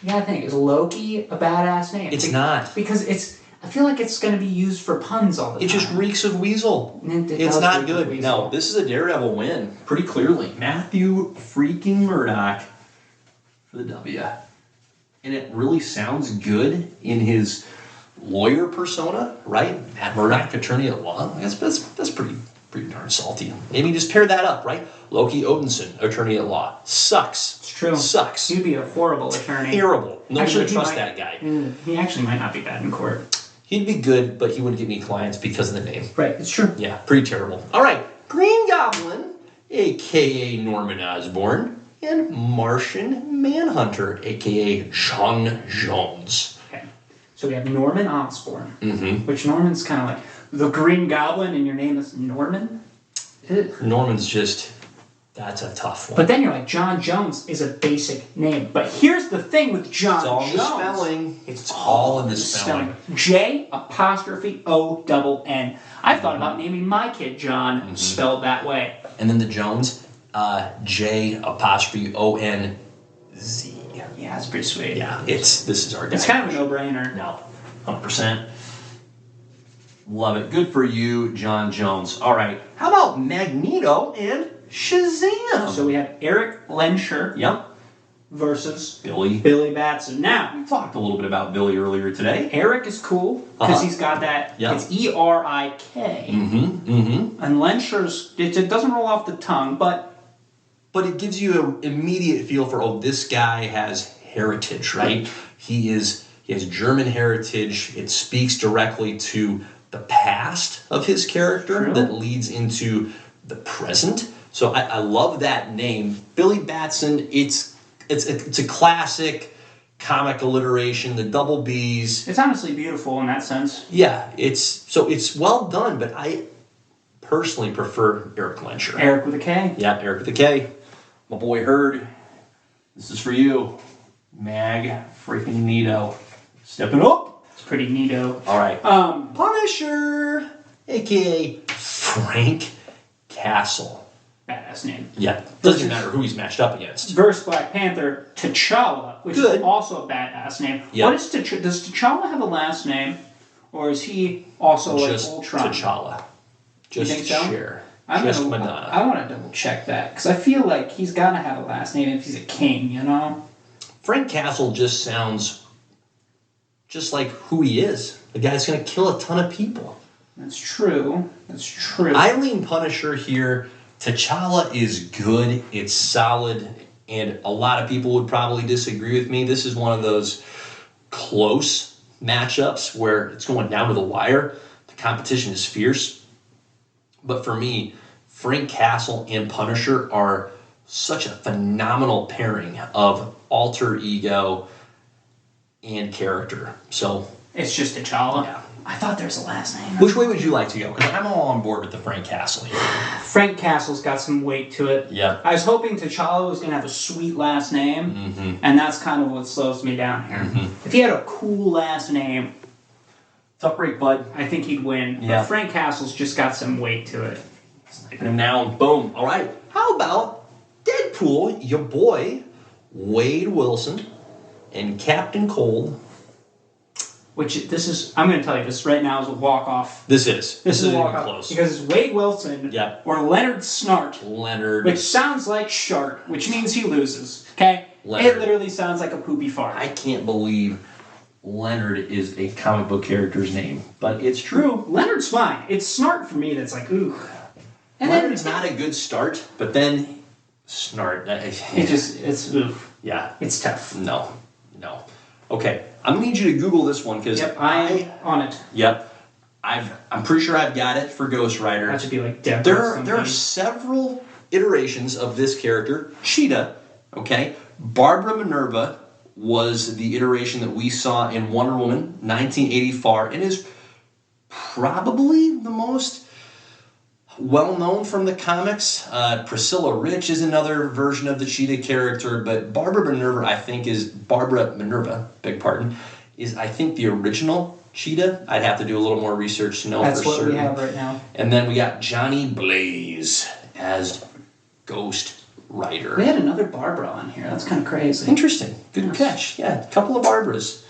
S1: You gotta think, is Loki a badass name?
S2: It's not.
S1: Because I feel like it's going to be used for puns all the time.
S2: It just reeks of weasel. It's not good. No, this is a Daredevil win, pretty clearly. Matthew freaking Murdock for the W. And it really sounds good in his lawyer persona, right? Matt Murdock, attorney at law. That's pretty darn salty. Maybe just pair that up, right? Loki Odinson, attorney at law. Sucks.
S1: It's true.
S2: Sucks.
S1: He'd be a horrible attorney.
S2: Terrible. Nobody's going to trust that guy.
S1: He actually might not be bad in court.
S2: He'd be good, but he wouldn't get me clients because of the name.
S1: Right, it's true.
S2: Yeah, pretty terrible. All right, Green Goblin, a.k.a. Norman Osborn, and Martian Manhunter, a.k.a. Sean Jones.
S1: Okay, so we have Norman Osborn, which Norman's kind of like the Green Goblin, and your name is Norman?
S2: Norman's just... That's a tough one.
S1: But then you're like, John Jones is a basic name. But here's the thing with John Jones.
S2: It's all in the spelling. It's all in the spelling.
S1: J''O''N. I've thought about naming my kid John, spelled that way.
S2: And then the Jones, J''O''N'.
S1: Yeah, that's pretty sweet.
S2: Yeah, this is our guy.
S1: It's kind of a no-brainer.
S2: No, 100%. Love it. Good for you, John Jones. All right. How about Magneto and Shazam?
S1: So we have Eric Lenscher
S2: Yep.
S1: versus
S2: Billy.
S1: Billy Batson. Now,
S2: We talked a little bit about Billy earlier today.
S1: Eric is cool because
S2: Uh-huh.
S1: he's got that.
S2: Yeah.
S1: It's ERIK.
S2: Mm-hmm.
S1: And Lenscher's, it doesn't roll off the tongue, but
S2: But it gives you an immediate feel for, oh, this guy has heritage, right? He has German heritage. It speaks directly to the past of his character
S1: True.
S2: that leads into the present. So I love that name. Billy Batson, it's a classic comic alliteration, the double B's.
S1: it's honestly beautiful in that sense.
S2: Yeah, it's well done, but I personally prefer Eric Lenscher.
S1: Eric with a K.
S2: Yeah, Eric with a K. My boy Herd, this is for you. Mag freaking Neato. Stepping up.
S1: It's pretty neato.
S2: All right. Punisher, a.k.a. Frank Castle.
S1: Badass name.
S2: Yeah, doesn't matter who he's matched up against.
S1: Versus Black Panther, T'Challa, which
S2: Good.
S1: is also a badass name.
S2: Yep.
S1: What is does T'Challa have a last name? Or is he also
S2: Just
S1: like Ultron?
S2: T'Challa. Just
S1: think so?
S2: Cher.
S1: I'm
S2: Just
S1: gonna,
S2: Madonna.
S1: I want to double check that because I feel like he's got to have a last name if he's a king, you know?
S2: Frank Castle just sounds just like who he is. The guy's going to kill a ton of people.
S1: That's true. That's true.
S2: I lean Punisher here. T'Challa is good. It's solid. And a lot of people would probably disagree with me. This is one of those close matchups where it's going down to the wire. The competition is fierce. But for me, Frank Castle and Punisher are such a phenomenal pairing of alter ego and character. So,
S1: It's just T'Challa.
S2: yeah.
S1: I thought there's a last name.
S2: Which way would you like to go? Because I'm all on board with the Frank Castle here.
S1: Frank Castle's got some weight to it.
S2: Yeah.
S1: I was hoping T'Challa was going to have a sweet last name, and that's kind of what slows me down here. If he had a cool last name,
S2: Tough break, bud.
S1: I think he'd win.
S2: Yeah.
S1: But Frank Castle's just got some weight to it.
S2: And now, boom. All right. How about Deadpool, your boy, Wade Wilson, and Captain Cold?
S1: Which this is, I'm going to tell you, this right now is a walk-off.
S2: This is
S1: This is a
S2: even
S1: walk-off.
S2: close.
S1: Because it's Wade Wilson
S2: Yeah.
S1: or Leonard Snart,
S2: Leonard.
S1: which sounds like Shart, which means he loses. Okay?
S2: Leonard.
S1: It literally sounds like a poopy fart.
S2: I can't believe Leonard is a comic book character's name, but it's true.
S1: Leonard's fine. It's Snart for me that's like, ooh. And
S2: Leonard's not a good start, but then Snart.
S1: it's oof.
S2: Yeah.
S1: It's tough.
S2: No. Okay, I'm gonna need you to Google this one because
S1: Yep, I'm on it.
S2: Yep, I'm pretty sure I've got it for Ghost Rider.
S1: That should be like Deborah.
S2: There are several iterations of this character, Cheetah. Okay, Barbara Minerva was the iteration that we saw in Wonder Woman 1984 and is probably the most well-known from the comics. Priscilla Rich is another version of the Cheetah character, but Barbara Minerva, beg pardon, is I think the original Cheetah. I'd have to do a little more research to know
S1: That's
S2: for
S1: what
S2: certain.
S1: we have right now.
S2: And then we got Johnny Blaze as Ghost Rider.
S1: We had another Barbara on here. That's kind of crazy.
S2: Interesting. Good catch. Yeah, a couple of Barbaras.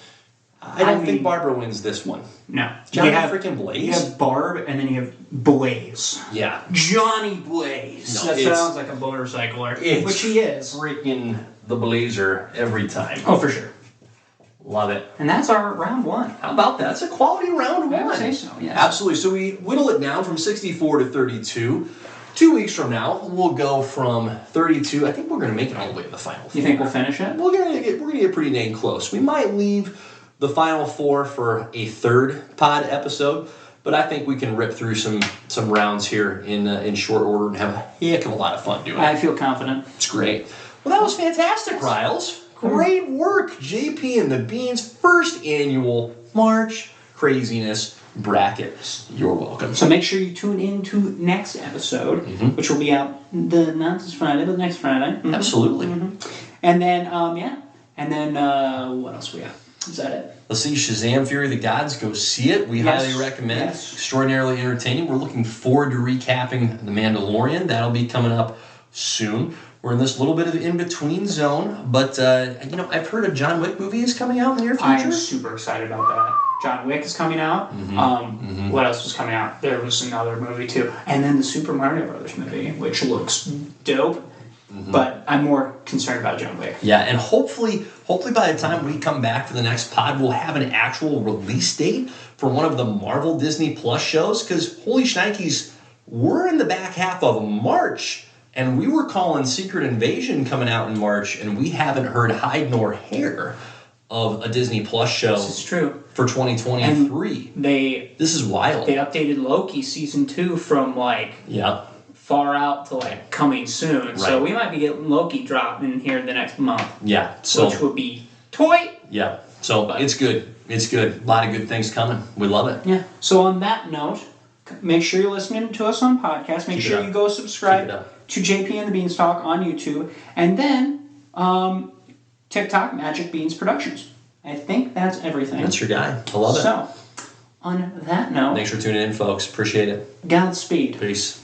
S2: I don't think
S1: mean-
S2: Barbara wins this one.
S1: No.
S2: Johnny
S1: You have-
S2: freaking Blaze?
S1: You have Barb, and then you have Blaze.
S2: Yeah.
S1: Johnny Blaze.
S2: No,
S1: that
S2: it's-
S1: sounds like a motorcycler,
S2: it's-
S1: which he is.
S2: Freaking the Blazer every time.
S1: Oh, for sure.
S2: Love it.
S1: And that's our round one.
S2: How about that? It's a quality round
S1: I would
S2: one.
S1: say so, yes.
S2: Absolutely. So we whittle it down from 64 to 32. 2 weeks from now, we'll go from 32. I think we're going to make it all the way to the final four.
S1: You think we'll finish it?
S2: We're gonna get pretty dang close. We might leave the final four for a third pod episode, but I think we can rip through some rounds here in short order and have a heck of a lot of fun doing it.
S1: I feel confident.
S2: It's great. Well, that was fantastic, Riles. Great work, JP and the Beans' first annual March Craziness bracket. You're welcome.
S1: So make sure you tune in to next episode, which will be out not this Friday, but next Friday.
S2: Absolutely.
S1: And then, what else we got? Is that it?
S2: Let's see, Shazam! Fury of the Gods. Go see it. We
S1: Yes.
S2: highly recommend.
S1: Yes.
S2: Extraordinarily entertaining. We're looking forward to recapping The Mandalorian. That'll be coming up soon. We're in this little bit of in-between zone, but I've heard a John Wick movie is coming out in the near future.
S1: I'm super excited about that. John Wick is coming out. What else was coming out? There was another movie too, and then the Super Mario Brothers movie, which looks dope. But I'm more concerned about John Wick.
S2: Yeah, and hopefully by the time we come back for the next pod, we'll have an actual release date for one of the Marvel Disney Plus shows. Because holy shnikes, we're in the back half of March, and we were calling Secret Invasion coming out in March, and we haven't heard hide nor hair of a Disney Plus show.
S1: This is true.
S2: For 2023.
S1: And
S2: this is wild.
S1: They updated Loki season 2 from far out to coming soon. Right. So we might be getting Loki dropped in here the next month. Yeah. So which would be toy.
S2: Yeah. So it's good. It's good. A lot of good things coming. We love it.
S1: Yeah. So on that note, make sure you're listening to us on podcast. Make sure you go subscribe to JP and the Beanstalk on YouTube. And then TikTok, Magic Beans Productions. I think that's everything.
S2: That's your guy. I love it.
S1: So, on that note...
S2: Thanks for tuning in, folks. Appreciate it.
S1: Godspeed.
S2: Peace.